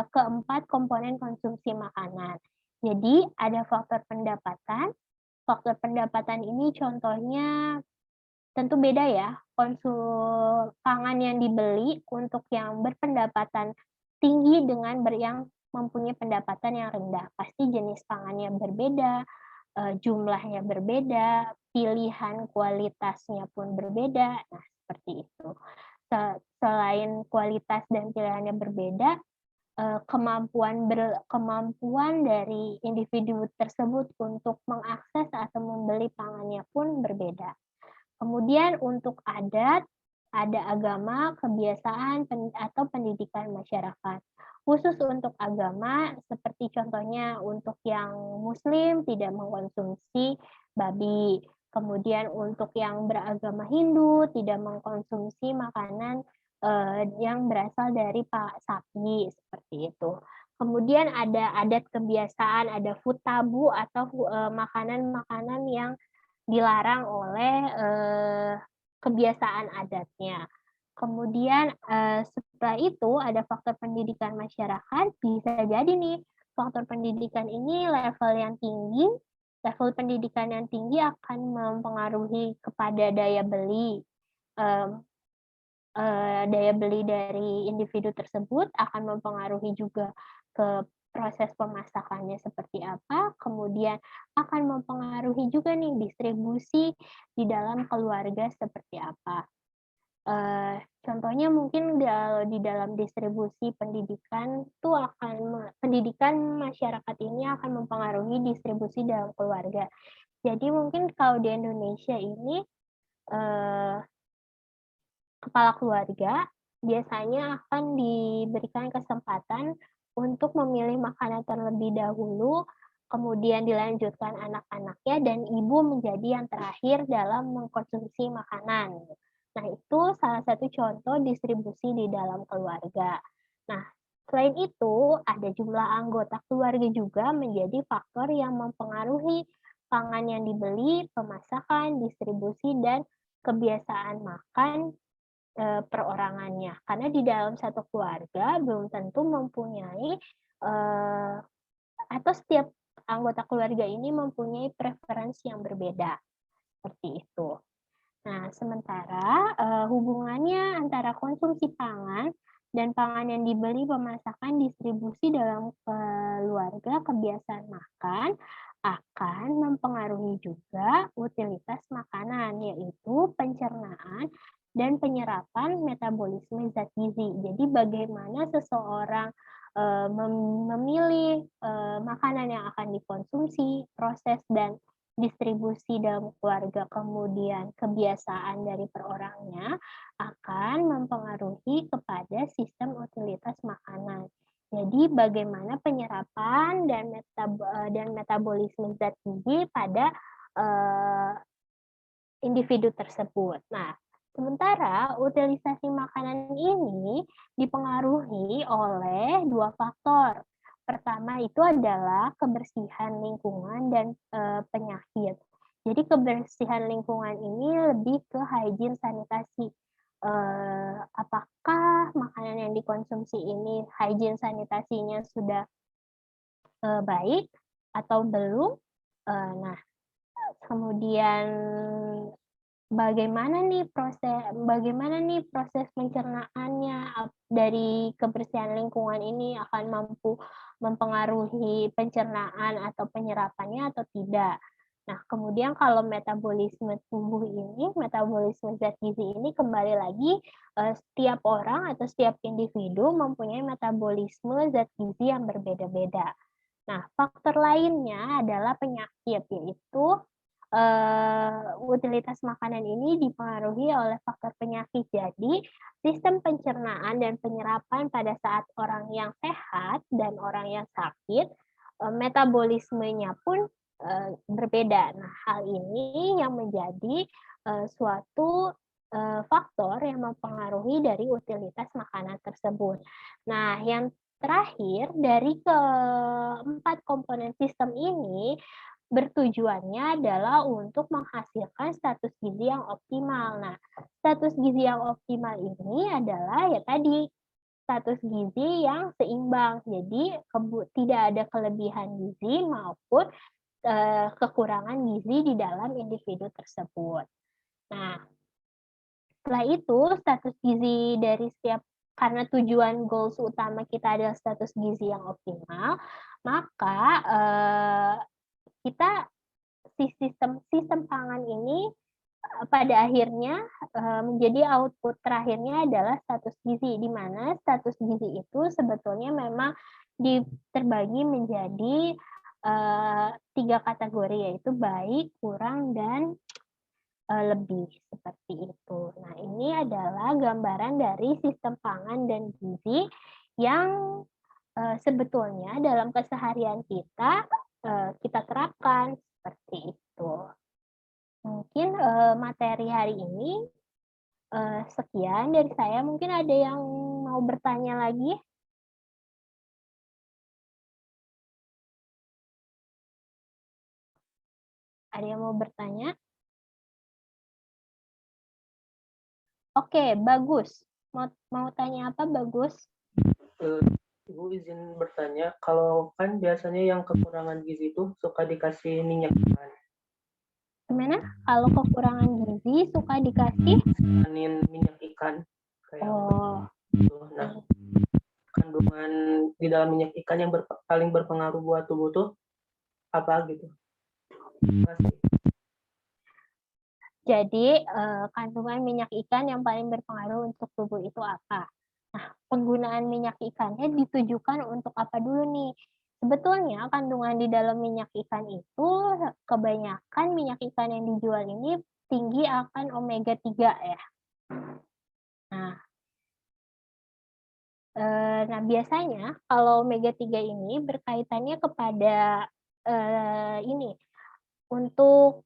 keempat komponen konsumsi makanan. Jadi ada faktor pendapatan. Faktor pendapatan ini contohnya tentu beda ya. Pangan yang dibeli untuk yang berpendapatan tinggi dengan yang mempunyai pendapatan yang rendah. Pasti jenis pangannya berbeda, jumlahnya berbeda, pilihan kualitasnya pun berbeda. Nah, seperti itu. Selain kualitas dan pilihannya berbeda, kemampuan dari individu tersebut untuk mengakses atau membeli pangannya pun berbeda. Kemudian untuk adat, ada agama, kebiasaan, atau pendidikan masyarakat. Khusus untuk agama, seperti contohnya untuk yang Muslim tidak mengkonsumsi babi. Kemudian untuk yang beragama Hindu tidak mengkonsumsi makanan yang berasal dari sapi, seperti itu. Kemudian ada adat kebiasaan, ada food tabu atau makanan-makanan yang dilarang oleh kebiasaan adatnya. Kemudian setelah itu ada faktor pendidikan masyarakat, bisa jadi nih faktor pendidikan ini level yang tinggi, level pendidikan yang tinggi akan mempengaruhi kepada daya beli dari individu tersebut, akan mempengaruhi juga ke proses pemasakannya seperti apa, kemudian akan mempengaruhi juga nih distribusi di dalam keluarga seperti apa. Contohnya mungkin di dalam distribusi pendidikan pendidikan masyarakat ini akan mempengaruhi distribusi dalam keluarga. Jadi mungkin kalau di Indonesia ini kepala keluarga biasanya akan diberikan kesempatan untuk memilih makanan terlebih dahulu, kemudian dilanjutkan anak-anaknya, dan ibu menjadi yang terakhir dalam mengkonsumsi makanan. Nah, itu salah satu contoh distribusi di dalam keluarga. Nah, selain itu, ada jumlah anggota keluarga juga menjadi faktor yang mempengaruhi pangan yang dibeli, pemasakan, distribusi, dan kebiasaan makan perorangannya. Karena di dalam satu keluarga belum tentu mempunyai atau setiap anggota keluarga ini mempunyai preferensi yang berbeda. Seperti itu. Nah, sementara hubungannya antara konsumsi pangan dan pangan yang dibeli, pemasakan, distribusi dalam keluarga, kebiasaan makan akan mempengaruhi juga utilitas makanan, yaitu pencernaan dan penyerapan metabolisme zat gizi. Jadi bagaimana seseorang memilih makanan yang akan dikonsumsi, proses dan distribusi dalam keluarga, kemudian kebiasaan dari perorangnya akan mempengaruhi kepada sistem utilitas makanan. Jadi bagaimana penyerapan dan metabolisme zat gizi pada individu tersebut. Nah, sementara utilisasi makanan ini dipengaruhi oleh dua faktor. Pertama itu adalah kebersihan lingkungan dan penyakit. Jadi kebersihan lingkungan ini lebih ke hygiene sanitasi. Apakah makanan yang dikonsumsi ini hygiene sanitasinya sudah baik atau belum? Nah, kemudian bagaimana nih proses pencernaannya dari kebersihan lingkungan ini akan mampu mempengaruhi pencernaan atau penyerapannya atau tidak. Nah, kemudian kalau metabolisme tubuh ini, metabolisme zat gizi ini kembali lagi setiap orang atau setiap individu mempunyai metabolisme zat gizi yang berbeda-beda. Nah, faktor lainnya adalah penyakit, yaitu utilitas makanan ini dipengaruhi oleh faktor penyakit. Jadi, sistem pencernaan dan penyerapan pada saat orang yang sehat dan orang yang sakit, metabolismenya pun berbeda. Nah, hal ini yang menjadi suatu faktor yang mempengaruhi dari utilitas makanan tersebut. Nah, yang terakhir dari keempat komponen sistem ini bertujuannya adalah untuk menghasilkan status gizi yang optimal. Nah, status gizi yang optimal ini adalah ya tadi status gizi yang seimbang. Jadi tidak ada kelebihan gizi maupun kekurangan gizi di dalam individu tersebut. Nah, setelah itu status gizi dari setiap, karena tujuan goals utama kita adalah status gizi yang optimal, maka kita sistem pangan ini pada akhirnya menjadi output terakhirnya adalah status gizi, di mana status gizi itu sebetulnya memang terbagi menjadi 3 kategori, yaitu baik, kurang, dan lebih, seperti itu. Nah, ini adalah gambaran dari sistem pangan dan gizi yang sebetulnya dalam keseharian kita terapkan seperti itu. Mungkin materi hari ini sekian dari saya. Mungkin ada yang mau bertanya lagi? Ada yang mau bertanya? Oke, Bagus. Mau tanya apa, Bagus? Ibu izin bertanya, kalau kan biasanya yang kekurangan gizi itu suka dikasih minyak ikan. Gimana? Kalau kekurangan gizi suka dikasih? Minyak ikan. Kayak gitu. Nah, kandungan di dalam minyak ikan yang paling berpengaruh buat tubuh tuh apa gitu? Jadi, kandungan minyak ikan yang paling berpengaruh untuk tubuh itu apa? Nah, penggunaan minyak ikannya ditujukan untuk apa dulu nih? Sebetulnya kandungan di dalam minyak ikan itu, kebanyakan minyak ikan yang dijual ini tinggi akan omega 3 ya. Nah, biasanya kalau omega 3 ini berkaitannya kepada untuk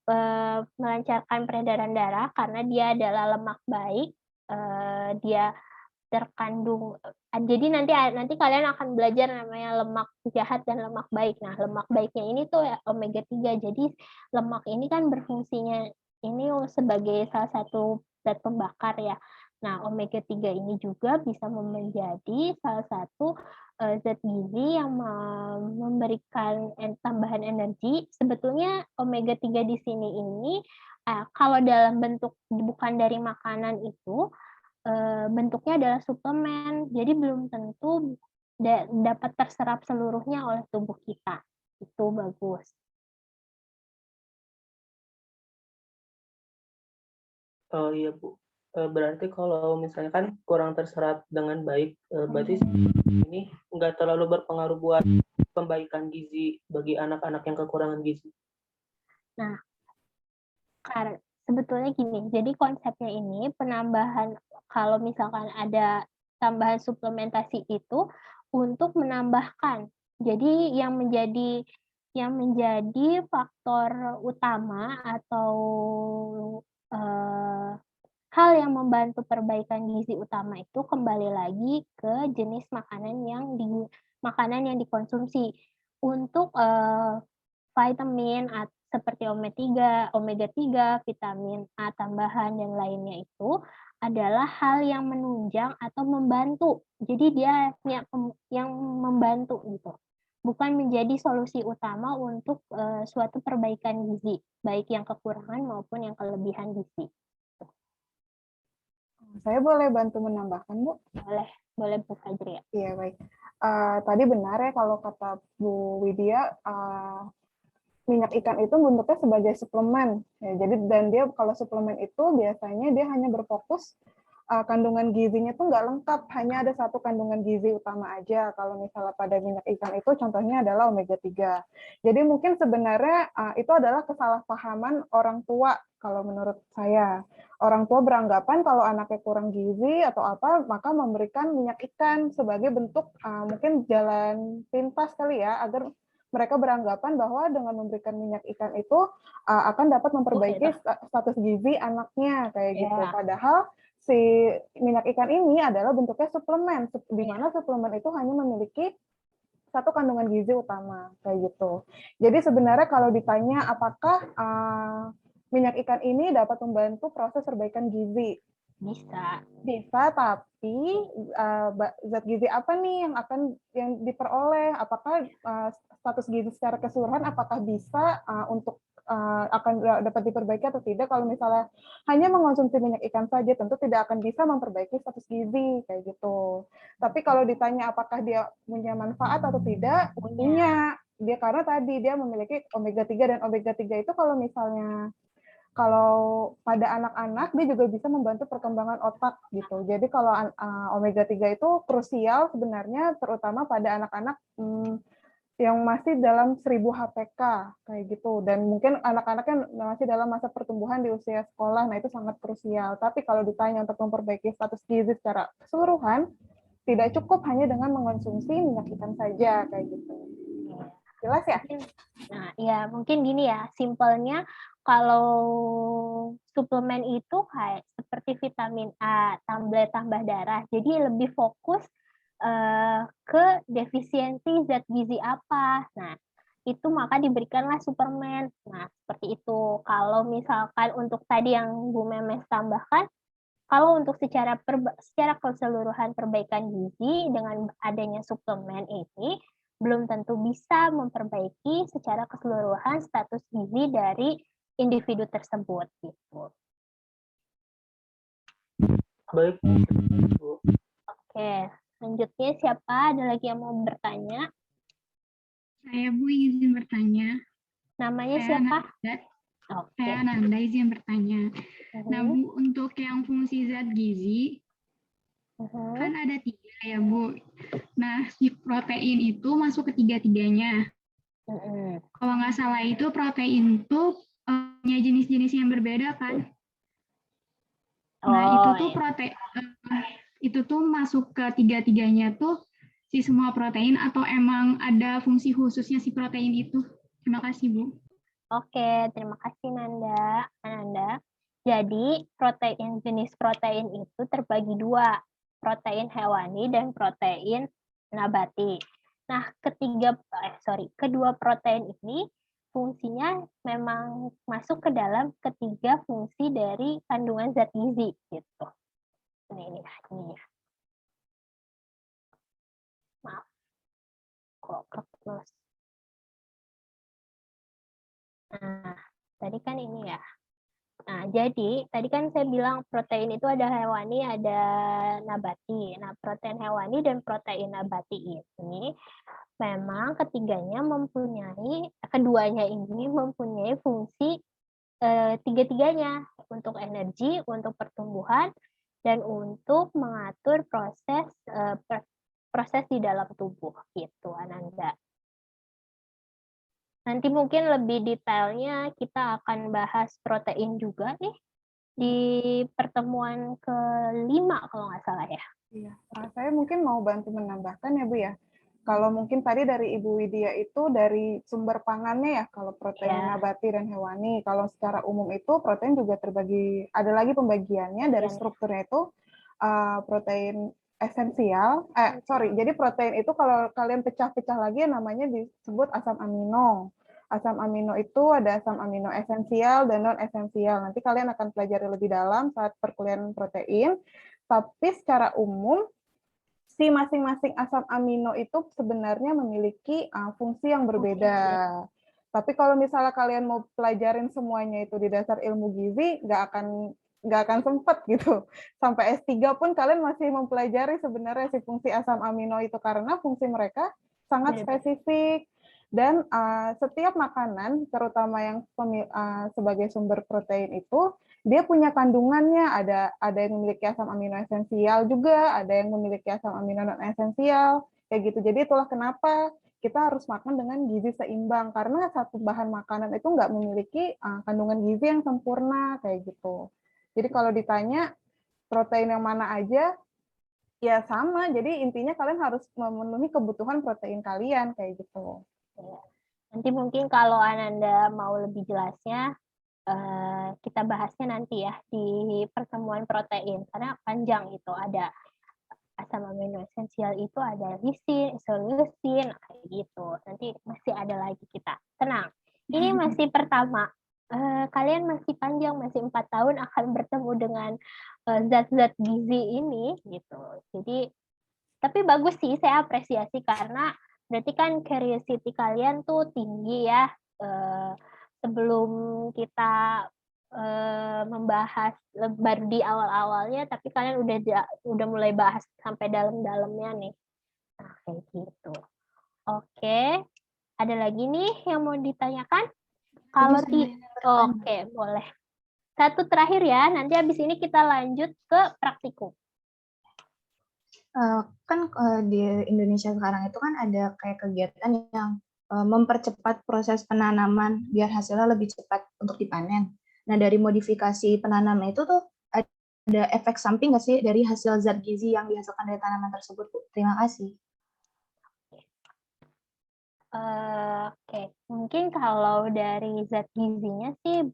melancarkan peredaran darah, karena dia adalah lemak baik, dia terkandung. Jadi nanti kalian akan belajar namanya lemak jahat dan lemak baik. Nah, lemak baiknya ini tuh omega 3. Jadi lemak ini kan berfungsinya ini sebagai salah satu zat pembakar ya. Nah, omega 3 ini juga bisa menjadi salah satu zat gizi yang memberikan tambahan energi. Sebetulnya omega 3 di sini ini kalau dalam bentuk bukan dari makanan itu bentuknya adalah suplemen. Jadi belum tentu dapat terserap seluruhnya oleh tubuh kita. Itu Bagus. Oh iya Bu. Berarti kalau misalnya kan kurang terserap dengan baik, berarti ini nggak terlalu berpengaruh buat pembaikan gizi bagi anak-anak yang kekurangan gizi. Nah, sebetulnya gini, jadi konsepnya ini penambahan, kalau misalkan ada tambahan suplementasi itu untuk menambahkan. Jadi yang menjadi faktor utama atau hal yang membantu perbaikan gizi utama itu kembali lagi ke jenis makanan yang dikonsumsi. Untuk vitamin seperti omega 3, vitamin A tambahan dan lainnya itu adalah hal yang menunjang atau membantu. Jadi dia yang membantu gitu. Bukan menjadi solusi utama untuk suatu perbaikan gizi, baik yang kekurangan maupun yang kelebihan gizi. Saya boleh bantu menambahkan, Bu? Boleh Bu Fajria. Iya, baik. Tadi benar ya kalau kata Bu Widya, minyak ikan itu bentuknya sebagai suplemen. Ya, jadi dan dia kalau suplemen itu biasanya dia hanya berfokus kandungan gizinya tuh nggak lengkap, hanya ada satu kandungan gizi utama aja. Kalau misalnya pada minyak ikan itu contohnya adalah omega 3. Jadi mungkin sebenarnya itu adalah kesalahpahaman orang tua kalau menurut saya. Orang tua beranggapan kalau anaknya kurang gizi atau apa, maka memberikan minyak ikan sebagai bentuk mungkin jalan pintas kali ya, agar mereka beranggapan bahwa dengan memberikan minyak ikan itu akan dapat memperbaiki status gizi anaknya kayak gitu. Padahal si minyak ikan ini adalah bentuknya suplemen, di mana suplemen itu hanya memiliki satu kandungan gizi utama kayak gitu. Jadi sebenarnya kalau ditanya apakah minyak ikan ini dapat membantu proses perbaikan gizi, bisa, tapi zat gizi apa nih yang diperoleh? Apakah status gizi secara keseluruhan apakah bisa untuk akan dapat diperbaiki atau tidak? Kalau misalnya hanya mengonsumsi minyak ikan saja, tentu tidak akan bisa memperbaiki status gizi kayak gitu. Tapi kalau ditanya apakah dia punya manfaat atau tidak, punya. Dia karena tadi dia memiliki omega 3 dan omega 3 itu kalau pada anak-anak dia juga bisa membantu perkembangan otak gitu. Jadi kalau omega 3 itu krusial sebenarnya terutama pada anak-anak yang masih dalam 1000 HPK kayak gitu, dan mungkin anak-anak yang masih dalam masa pertumbuhan di usia sekolah, nah itu sangat krusial. Tapi kalau ditanya untuk memperbaiki status gizi secara keseluruhan, tidak cukup hanya dengan mengonsumsi minyak ikan saja kayak gitu. Jelas ya? Nah, ya mungkin gini ya, simpelnya kalau suplemen itu kayak seperti vitamin A, tambah darah, jadi lebih fokus ke defisiensi zat gizi apa. Nah, itu maka diberikanlah suplemen. Nah, seperti itu. Kalau misalkan untuk tadi yang Bu Memes tambahkan, kalau untuk secara keseluruhan perbaikan gizi dengan adanya suplemen ini belum tentu bisa memperbaiki secara keseluruhan status gizi dari individu tersebut gitu. Baik, Bu. Oke. Selanjutnya siapa? Ada lagi yang mau bertanya? Saya Bu izin bertanya. Namanya siapa? Saya Ananda izin bertanya. Nah Bu, untuk yang fungsi zat gizi, kan ada 3 ya Bu. Nah si protein itu masuk ke 3-tiganya. Kalau nggak salah itu protein itu punya jenis-jenis yang berbeda kan? Nah itu tuh itu tuh masuk ke 3-tiganya tuh si semua protein atau emang ada fungsi khususnya si protein itu? Terima kasih Bu. Oke, terima kasih Ananda. Jadi jenis protein itu terbagi 2, protein hewani dan protein nabati. Nah, kedua protein ini fungsinya memang masuk ke dalam ketiga fungsi dari kandungan zat gizi gitu. Ini ya. Maaf. Kok ke close. Nah, tadi kan ini ya. Nah, jadi tadi kan saya bilang protein itu ada hewani, ada nabati. Nah, protein hewani dan protein nabati ini memang keduanya ini mempunyai fungsi tiga-tiganya, untuk energi, untuk pertumbuhan, dan untuk mengatur proses di dalam tubuh gitu, Ananda. Nanti mungkin lebih detailnya kita akan bahas protein juga nih di pertemuan kelima kalau nggak salah ya. Iya, saya mungkin mau bantu menambahkan ya Bu ya. Kalau mungkin tadi dari Ibu Widya itu dari sumber pangannya ya, kalau protein nabati dan hewani. Kalau secara umum itu protein juga terbagi, ada lagi pembagiannya dari strukturnya itu protein esensial. Jadi protein itu kalau kalian pecah-pecah lagi namanya disebut asam amino. Asam amino itu ada asam amino esensial dan non esensial. Nanti kalian akan pelajari lebih dalam saat perkuliahan protein. Tapi secara umum si masing-masing asam amino itu sebenarnya memiliki fungsi yang berbeda. Tapi kalau misalnya kalian mau pelajarin semuanya itu di dasar ilmu gizi, nggak akan sempat gitu. Sampai S3 pun kalian masih mempelajari sebenarnya si fungsi asam amino itu karena fungsi mereka sangat spesifik. Dan setiap makanan, terutama yang sebagai sumber protein itu, dia punya kandungannya, ada yang memiliki asam amino esensial juga, ada yang memiliki asam amino non esensial, kayak gitu. Jadi itulah kenapa kita harus makan dengan gizi seimbang, karena satu bahan makanan itu nggak memiliki kandungan gizi yang sempurna, kayak gitu. Jadi kalau ditanya protein yang mana aja, ya sama. Jadi intinya kalian harus memenuhi kebutuhan protein kalian, kayak gitu. Nanti mungkin kalau Ananda mau lebih jelasnya, kita bahasnya nanti ya di pertemuan protein, karena panjang itu, ada asam amino esensial itu ada lisin, isoleucin, kayak gitu. Nanti masih ada lagi kita. Tenang, ini masih pertama. Kalian masih panjang, masih 4 tahun akan bertemu dengan zat-zat gizi ini gitu. Jadi tapi bagus sih, saya apresiasi karena berarti kan curiosity kalian tuh tinggi ya. Sebelum kita membahas baru di awal-awalnya, tapi kalian udah mulai bahas sampai dalam-dalamnya nih. Nah, kayak gitu. Oke, ada lagi nih yang mau ditanyakan? Kalau oke, boleh. Satu terakhir ya, nanti habis ini kita lanjut ke praktikum. Kan di Indonesia sekarang itu kan ada kayak kegiatan yang mempercepat proses penanaman biar hasilnya lebih cepat untuk dipanen. Nah, dari modifikasi penanaman itu tuh ada efek samping nggak sih dari hasil zat gizi yang dihasilkan dari tanaman tersebut, Bu? Terima kasih. Oke, mungkin kalau dari zat gizinya sih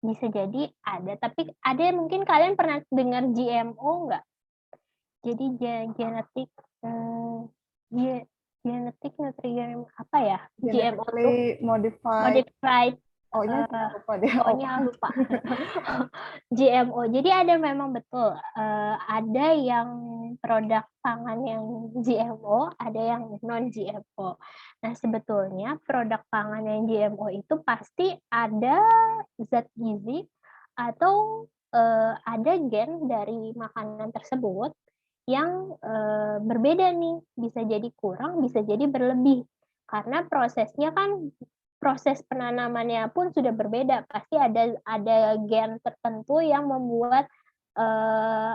bisa jadi ada, tapi ada mungkin kalian pernah dengar GMO nggak? Jadi genetik nutrient apa ya? GMO itu modified. Pokoknya lupa. GMO. Jadi ada memang betul ada yang produk pangan yang GMO, ada yang non GMO. Nah, sebetulnya produk pangan yang GMO itu pasti ada zat gizi atau ada gen dari makanan tersebut yang berbeda nih, bisa jadi kurang, bisa jadi berlebih. Karena prosesnya kan proses penanamannya pun sudah berbeda, pasti ada gen tertentu yang membuat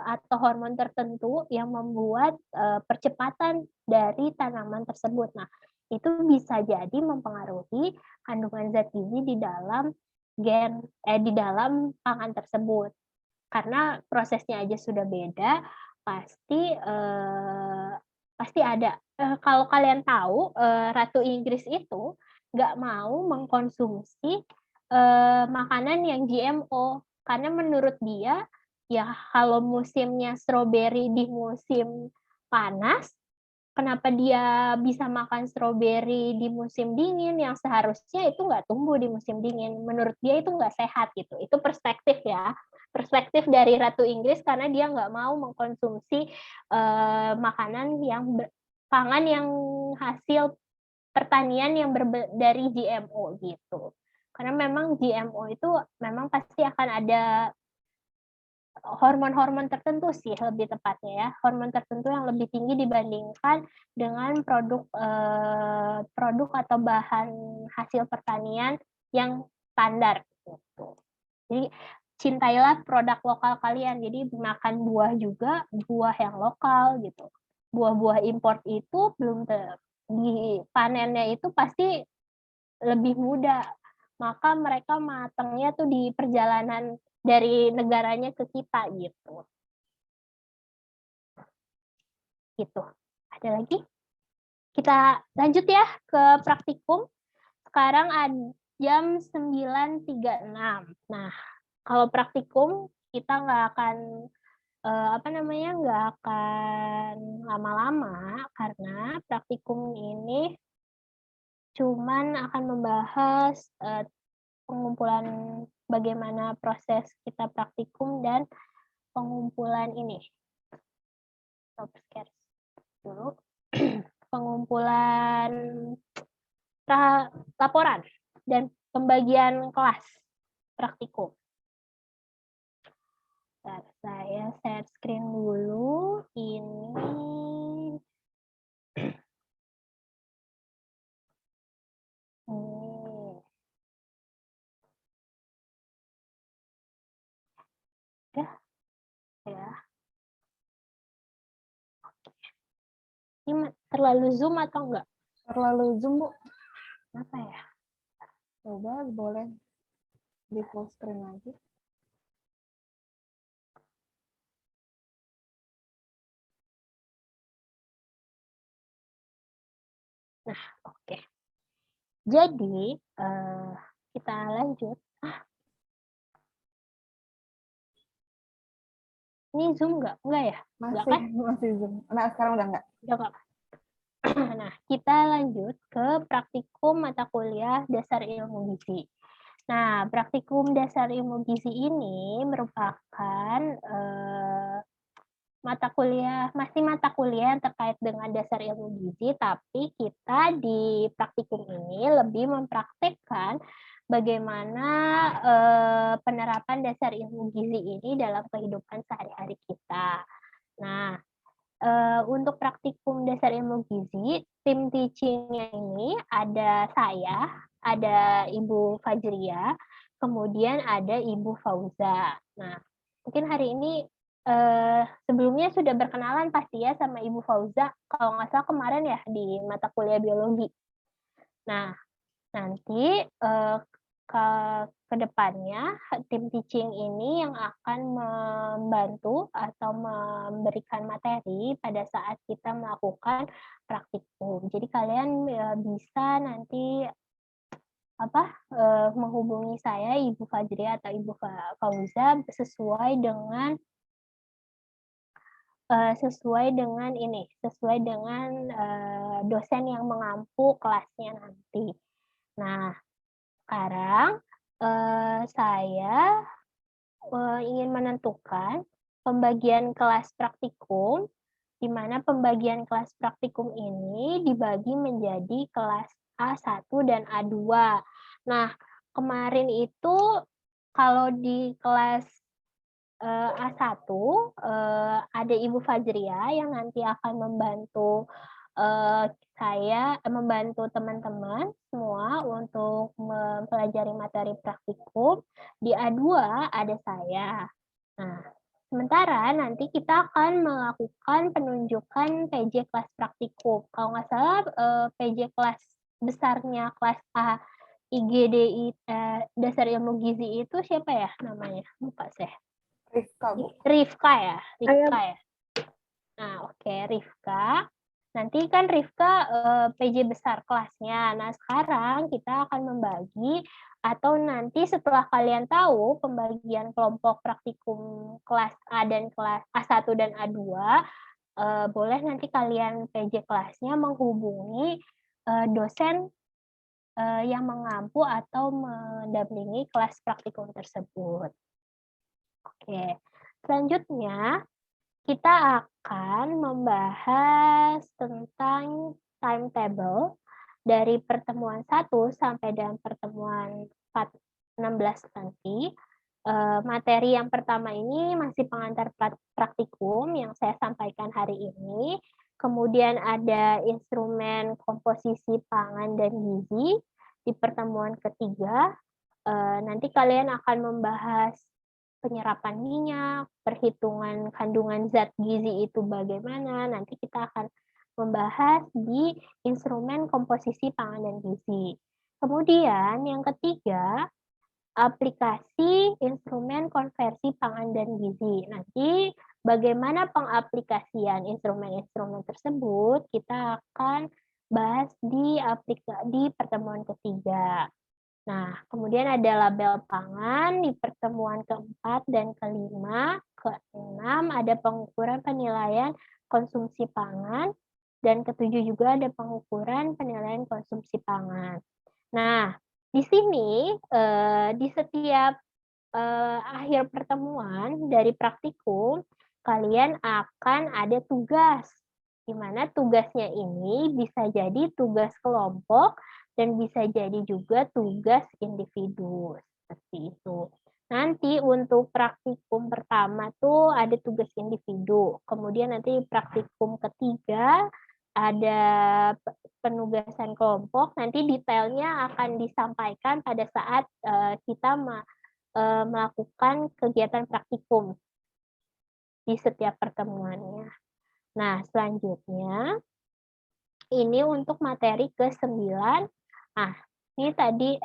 atau hormon tertentu yang membuat percepatan dari tanaman tersebut. Nah, itu bisa jadi mempengaruhi kandungan zat gizi di dalam di dalam pangan tersebut. Karena prosesnya aja sudah beda, pasti ada. Kalau kalian tahu, Ratu Inggris itu nggak mau mengkonsumsi makanan yang GMO karena menurut dia ya kalau musimnya stroberi di musim panas, kenapa dia bisa makan stroberi di musim dingin yang seharusnya itu nggak tumbuh di musim dingin? Menurut dia itu nggak sehat gitu. Itu perspektif ya, perspektif dari Ratu Inggris karena dia nggak mau mengkonsumsi makanan pangan yang hasil pertanian yang dari GMO gitu. Karena memang GMO itu memang pasti akan ada hormon-hormon tertentu sih lebih tepatnya ya, hormon tertentu yang lebih tinggi dibandingkan dengan produk atau bahan hasil pertanian yang standar Gitu. Jadi cintailah produk lokal kalian. Jadi makan buah juga buah yang lokal gitu. Buah-buah import itu belum dipanennya itu pasti lebih mudah. Maka mereka matangnya tuh di perjalanan dari negaranya ke kita gitu. Gitu. Ada lagi? Kita lanjut ya ke praktikum. Sekarang jam 9.36. Nah, kalau praktikum kita nggak akan nggak akan lama-lama karena praktikum ini cuman akan membahas pengumpulan bagaimana proses kita praktikum dan pengumpulan ini. Stop share dulu. Pengumpulan laporan dan pembagian kelas praktikum. Bentar, saya share screen dulu. Ini udah ya. Ini terlalu zoom atau enggak? Terlalu zoom, Bu. Apa ya? Coba boleh di full screen lagi. Nah, oke. Jadi, kita lanjut. Ini Zoom nggak? Enggak ya? Enggak kan? Masih Zoom. Nah, sekarang udah enggak. Udah nggak. Nah, kita lanjut ke praktikum mata kuliah dasar ilmu gizi. Nah, praktikum dasar ilmu gizi ini merupakan mata kuliah yang terkait dengan dasar ilmu gizi, tapi kita di praktikum ini lebih mempraktikkan bagaimana penerapan dasar ilmu gizi ini dalam kehidupan sehari-hari kita. Nah, untuk praktikum dasar ilmu gizi, tim teaching-nya ini ada saya, ada Ibu Fajria, kemudian ada Ibu Fauza. Nah, mungkin hari ini sebelumnya sudah berkenalan pasti ya sama Ibu Fauza, kalau nggak salah kemarin ya di mata kuliah biologi. Nah, nanti ke depannya tim teaching ini yang akan membantu atau memberikan materi pada saat kita melakukan praktikum. Jadi kalian bisa nanti menghubungi saya Ibu Fajria atau Ibu Fauza sesuai dengan dosen yang mengampu kelasnya nanti. Nah, sekarang saya ingin menentukan pembagian kelas praktikum, di mana pembagian kelas praktikum ini dibagi menjadi kelas A1 dan A2. Nah, kemarin itu kalau di kelas A1 ada Ibu Fajria yang nanti akan membantu membantu teman-teman semua untuk mempelajari materi praktikum. Di A2 ada saya. Nah, sementara nanti kita akan melakukan penunjukan PJ kelas praktikum. Kalau nggak salah PJ kelas besarnya kelas A IGDI dasar ilmu gizi itu siapa ya namanya? Lupa saya. Rifka ya. Nah, oke, Rifka. Nanti kan Rifka PJ besar kelasnya. Nah, sekarang kita akan membagi atau nanti setelah kalian tahu pembagian kelompok praktikum kelas A dan kelas A1 dan A2, boleh nanti kalian PJ kelasnya menghubungi dosen yang mengampu atau mendampingi kelas praktikum tersebut. Oke, selanjutnya kita akan membahas tentang timetable dari pertemuan 1 sampai dengan pertemuan 16 nanti. Materi yang pertama ini masih pengantar praktikum yang saya sampaikan hari ini. Kemudian ada instrumen komposisi pangan dan gizi di pertemuan ketiga. nanti kalian akan membahas penyerapan minyak, perhitungan kandungan zat gizi itu bagaimana, nanti kita akan membahas di instrumen komposisi pangan dan gizi. Kemudian yang ketiga, aplikasi instrumen konversi pangan dan gizi. Nanti bagaimana pengaplikasian instrumen-instrumen tersebut kita akan bahas di pertemuan ketiga. Nah, kemudian ada label pangan di pertemuan keempat dan kelima. Keenam ada pengukuran penilaian konsumsi pangan. Dan ketujuh juga ada pengukuran penilaian konsumsi pangan. Nah, di sini di setiap akhir pertemuan dari praktikum, kalian akan ada tugas, di mana tugasnya ini bisa jadi tugas kelompok dan bisa jadi juga tugas individu, seperti itu. Nanti untuk praktikum pertama tuh ada tugas individu, kemudian nanti praktikum ketiga ada penugasan kelompok, nanti detailnya akan disampaikan pada saat kita melakukan kegiatan praktikum di setiap pertemuannya. Nah, selanjutnya ini untuk materi ke-9. Ah, ini tadi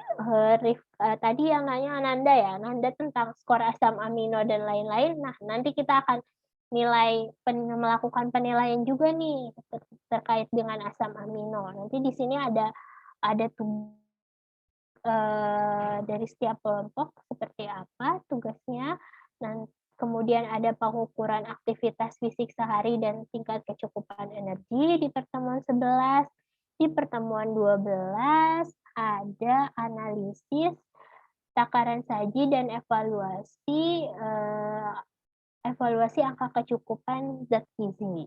tadi yang nanya Ananda ya, Ananda tentang skor asam amino dan lain-lain. Nah, nanti kita akan melakukan penilaian juga nih terkait dengan asam amino. Nanti di sini ada dari setiap kelompok seperti apa tugasnya. Dan kemudian ada pengukuran aktivitas fisik sehari dan tingkat kecukupan energi di pertemuan 11. Di pertemuan 12 ada analisis takaran saji dan evaluasi angka kecukupan zat gizi.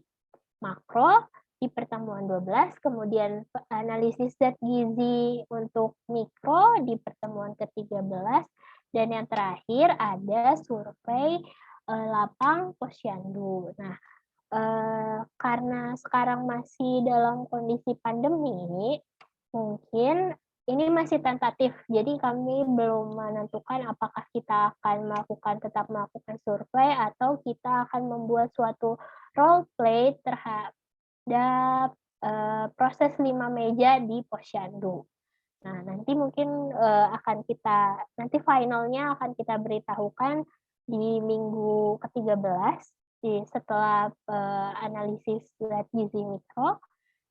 Makro di pertemuan 12, kemudian analisis zat gizi untuk mikro di pertemuan ke-13, dan yang terakhir ada survei lapang posyandu. Nah, karena sekarang masih dalam kondisi pandemi, mungkin ini masih tentatif, jadi kami belum menentukan apakah kita akan tetap melakukan survei atau kita akan membuat suatu role play terhadap proses 5 meja di posyandu. Nah, nanti mungkin nanti finalnya akan kita beritahukan di minggu ke-13 setelah analisis zat gizi mikro.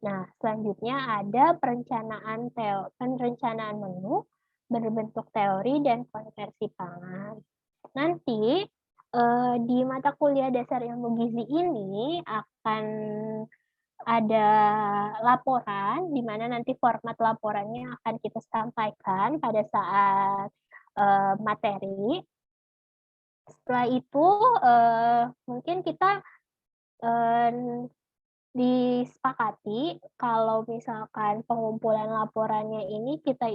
Nah, selanjutnya ada perencanaan menu berbentuk teori dan konversi pangan. Nanti di mata kuliah dasar ilmu gizi ini akan ada laporan, di mana nanti format laporannya akan kita sampaikan pada saat materi. Setelah itu mungkin kita disepakati kalau misalkan pengumpulan laporannya ini kita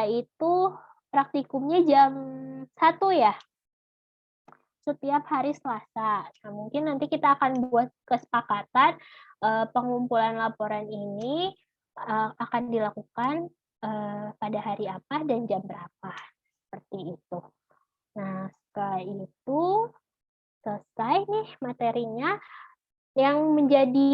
itu praktikumnya jam 1 ya, setiap hari Selasa. Nah, mungkin nanti kita akan buat kesepakatan pengumpulan laporan ini akan dilakukan pada hari apa dan jam berapa, seperti itu. Nah, setelah itu selesai nih materinya. Yang menjadi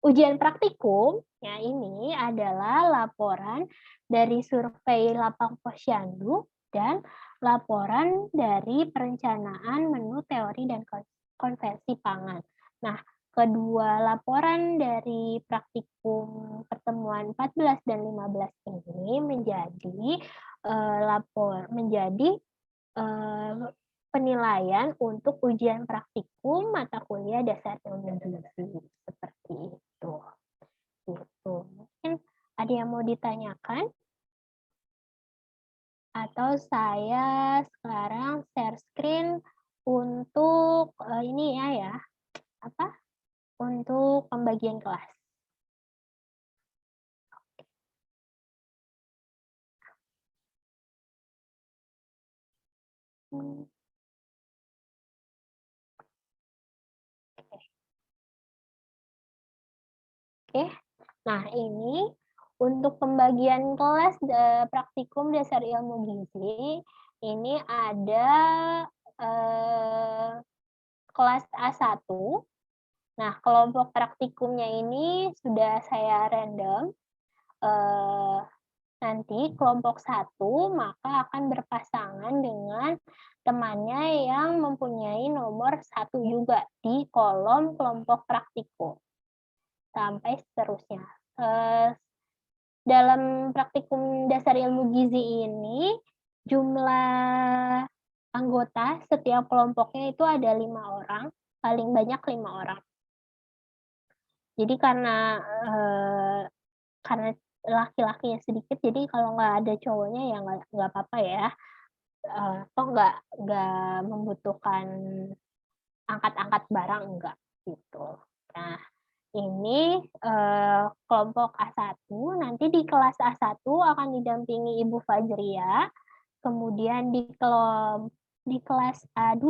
ujian praktikum ya ini adalah laporan dari survei lapang posyandu dan laporan dari perencanaan menu teori dan konversi pangan. Nah, kedua laporan dari praktikum pertemuan 14 dan 15 ini menjadi penilaian untuk ujian praktikum mata kuliah dasar ilmu gizi, seperti itu. Gitu. Mungkin ada yang mau ditanyakan? Atau saya sekarang share screen untuk ini ya, untuk pembagian kelas. Oke. Nah, ini untuk pembagian kelas praktikum dasar ilmu gizi, ini ada kelas A1. Nah, kelompok praktikumnya ini sudah saya random. Nanti kelompok 1 maka akan berpasangan dengan temannya yang mempunyai nomor 1 juga di kolom kelompok praktikum. Sampai seterusnya. Dalam praktikum dasar ilmu gizi ini, jumlah anggota setiap kelompoknya itu ada 5 orang, paling banyak 5 orang. Jadi karena laki-lakinya sedikit, jadi kalau nggak ada cowoknya ya nggak apa-apa ya. Toh nggak membutuhkan angkat-angkat barang, enggak gitu. Nah, ini kelompok A1, nanti di kelas A1 akan didampingi Ibu Fajria, kemudian di kelas A2,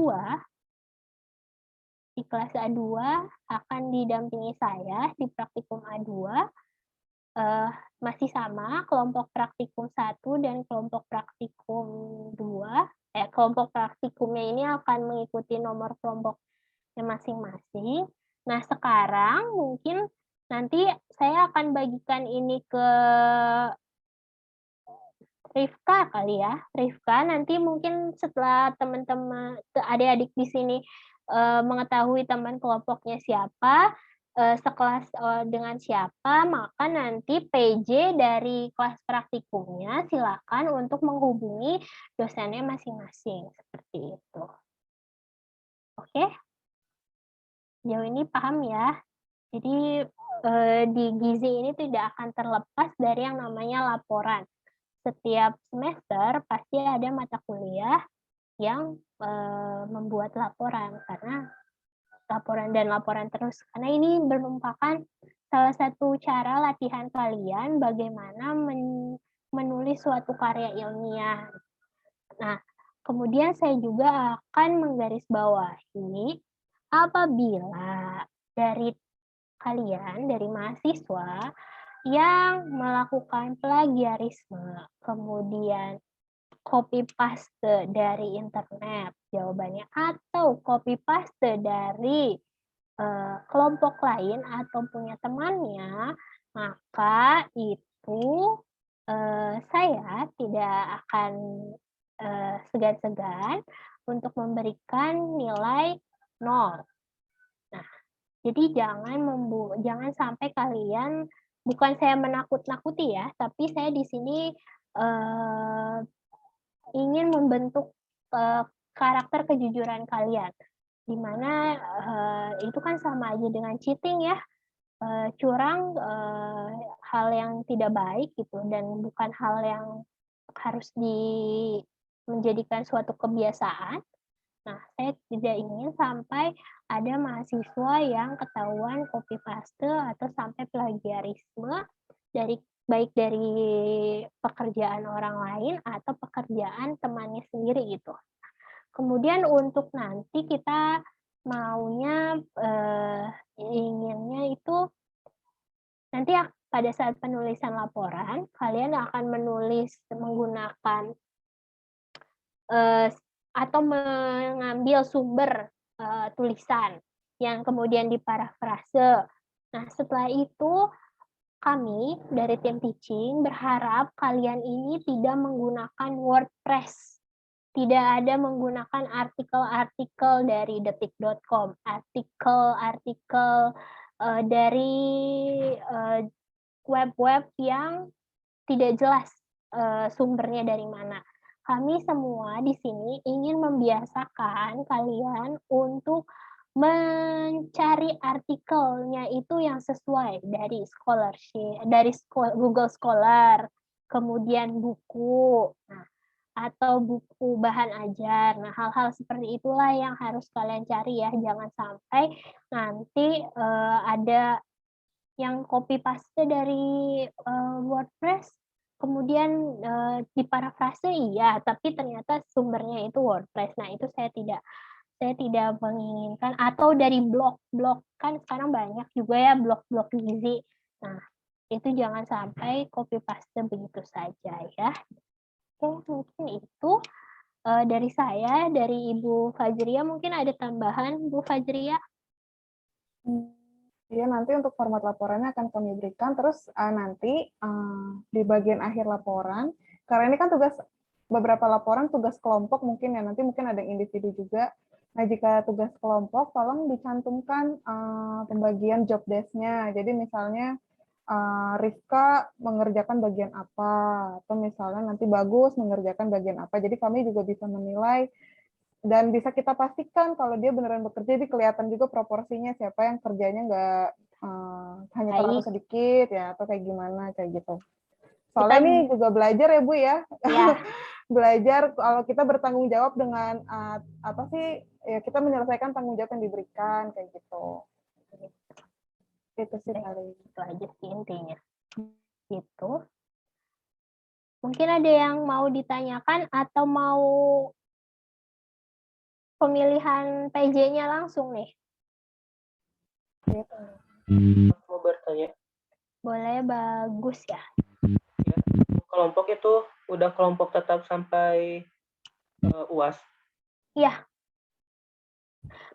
akan didampingi saya di praktikum A2, masih sama kelompok praktikum 1 dan kelompok praktikum 2. Kelompok praktikumnya ini akan mengikuti nomor kelompoknya masing-masing. Nah, sekarang mungkin nanti saya akan bagikan ini ke Rifka kali ya. Rifka, nanti mungkin setelah teman-teman adik-adik di sini mengetahui teman kelompoknya siapa, sekelas dengan siapa, maka nanti PJ dari kelas praktikumnya silakan untuk menghubungi dosennya masing-masing, seperti itu. Oke? Sejauh ini paham ya? Jadi di gizi ini tidak akan terlepas dari yang namanya laporan. Setiap semester pasti ada mata kuliah yang membuat laporan, karena laporan terus. Karena ini merupakan salah satu cara latihan kalian bagaimana menulis suatu karya ilmiah. Nah, kemudian saya juga akan menggarisbawahi apabila dari kalian, dari mahasiswa yang melakukan plagiarisme, kemudian copy paste dari internet jawabannya, atau copy paste dari kelompok lain atau punya temannya, maka itu saya tidak akan segan-segan untuk memberikan nilai 0. Nah, jadi jangan sampai kalian, bukan saya menakut-nakuti ya, tapi saya di sini ingin membentuk karakter kejujuran kalian, di mana itu kan sama aja dengan cheating ya, curang hal yang tidak baik gitu, dan bukan hal yang harus menjadikan suatu kebiasaan. Nah, saya tidak ingin sampai ada mahasiswa yang ketahuan copy paste atau sampai plagiarisme baik dari pekerjaan orang lain atau pekerjaan temannya sendiri gitu. Kemudian untuk nanti kita maunya inginnya itu nanti pada saat penulisan laporan kalian akan menulis menggunakan atau mengambil sumber tulisan yang kemudian diparafrase. Nah, setelah itu kami dari tim teaching berharap kalian ini tidak menggunakan WordPress. Tidak ada menggunakan artikel-artikel dari detik.com, artikel-artikel dari web-web yang tidak jelas sumbernya dari mana. Kami semua di sini ingin membiasakan kalian untuk mencari artikelnya itu yang sesuai dari scholarship, dari Google Scholar, kemudian buku, atau buku bahan ajar. Nah, hal-hal seperti itulah yang harus kalian cari ya. Jangan sampai nanti ada yang copy paste dari WordPress, kemudian diparafrase iya, tapi ternyata sumbernya itu WordPress. Nah, itu saya tidak menginginkan. Atau dari blog kan sekarang banyak juga ya blog-blog gizi. Nah, Itu jangan sampai copy paste begitu saja ya. Oke, mungkin itu dari saya, dari Ibu Fajria. Mungkin ada tambahan, Bu Fajria? Iya, nanti untuk format laporannya akan kami berikan. Terus nanti di bagian akhir laporan, karena ini kan beberapa laporan tugas kelompok mungkin ya, nanti mungkin ada individu juga. Nah, jika tugas kelompok, tolong dicantumkan pembagian job desk-nya. Jadi misalnya Rifka mengerjakan bagian apa, atau misalnya nanti Bagus mengerjakan bagian apa. Jadi kami juga bisa menilai dan bisa kita pastikan kalau dia beneran bekerja, jadi kelihatan juga proporsinya siapa yang kerjanya nggak hanya terlalu sedikit ya, atau kayak gimana, kayak gitu. Soalnya ini juga belajar ya Bu ya, belajar kalau kita bertanggung jawab dengan apa sih, ya kita menyelesaikan tanggung jawab yang diberikan, kayak gitu. Itu sih paling. Itu aja sih intinya. Gitu. Mungkin ada yang mau ditanyakan atau mau pemilihan PJ-nya langsung nih? Mau bertanya. Boleh, Bagus ya. Kelompok itu udah kelompok tetap sampai UAS? Iya.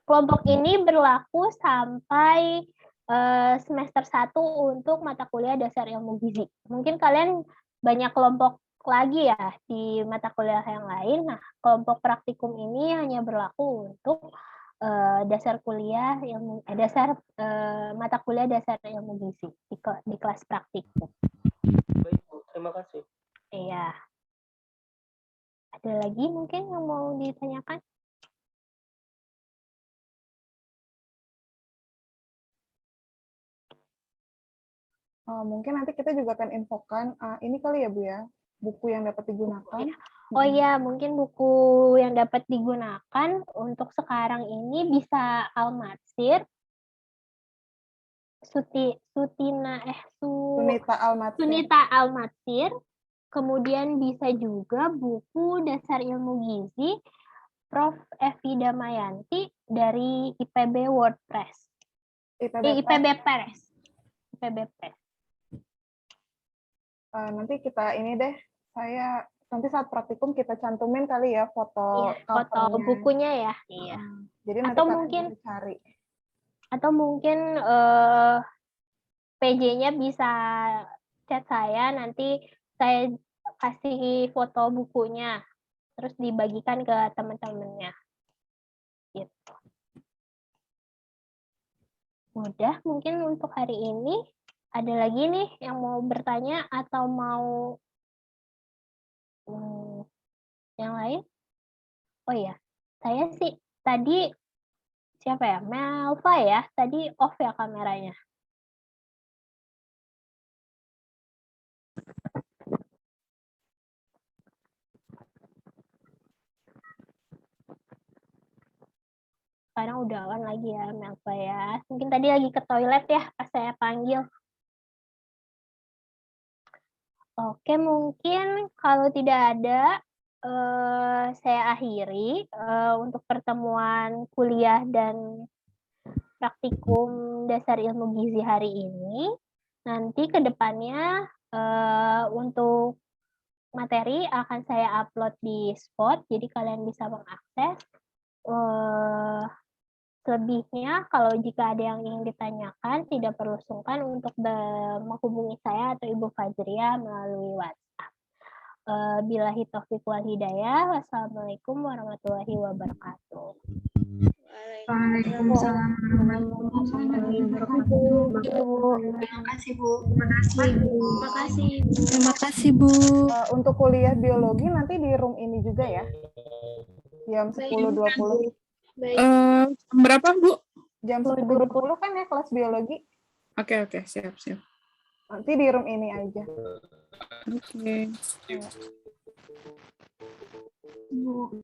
Kelompok ini berlaku sampai semester 1 untuk mata kuliah dasar ilmu gizi. Mungkin kalian banyak kelompok lagi ya di mata kuliah yang lain. Nah, kelompok praktikum ini hanya berlaku untuk dasar kuliah ilmu mata kuliah dasar ilmu gizi di kelas praktikum. Baik, Bu. Terima kasih. Iya. Ada lagi mungkin yang mau ditanyakan? Mungkin nanti kita juga akan infokan ini kali ya Bu ya, buku yang dapat digunakan. Oh iya, mungkin buku yang dapat digunakan untuk sekarang ini bisa Al-Matsir, Sunita Al-Matsir, kemudian bisa juga buku Dasar Ilmu Gizi Prof. Evi Damayanti dari IPB WordPress. IPB Press. Nanti kita ini deh, nanti saat praktikum kita cantumin kali ya foto foto bukunya ya. Iya. Jadi nanti mungkin cari. Atau mungkin PJ-nya bisa chat saya, nanti saya kasih foto bukunya, terus dibagikan ke teman-temannya. Gitu. Udah, mungkin untuk hari ini. Ada lagi nih yang mau bertanya atau mau yang lain? Oh ya, saya sih tadi siapa ya? Melva ya, tadi off ya kameranya. Sekarang udah on lagi ya Melva ya. Mungkin tadi lagi ke toilet ya pas saya panggil. Oke, mungkin kalau tidak ada, saya akhiri untuk pertemuan kuliah dan praktikum dasar ilmu gizi hari ini. Nanti ke depannya untuk materi akan saya upload di Spot, jadi kalian bisa mengakses. Selebihnya, kalau jika ada yang ingin ditanyakan, tidak perlu sungkan untuk menghubungi saya atau Ibu Fajria melalui WhatsApp. Billahi taufiq wal hidayah. Wassalamualaikum warahmatullahi wabarakatuh. Waalaikumsalam warahmatullahi wabarakatuh. Terima kasih Bu. Terima kasih Bu. Untuk kuliah biologi nanti di room ini juga ya, jam 10.20. Berapa Bu? Jam 10.20 kan ya kelas biologi. Oke, siap. Nanti di room ini aja. Oke. Bu.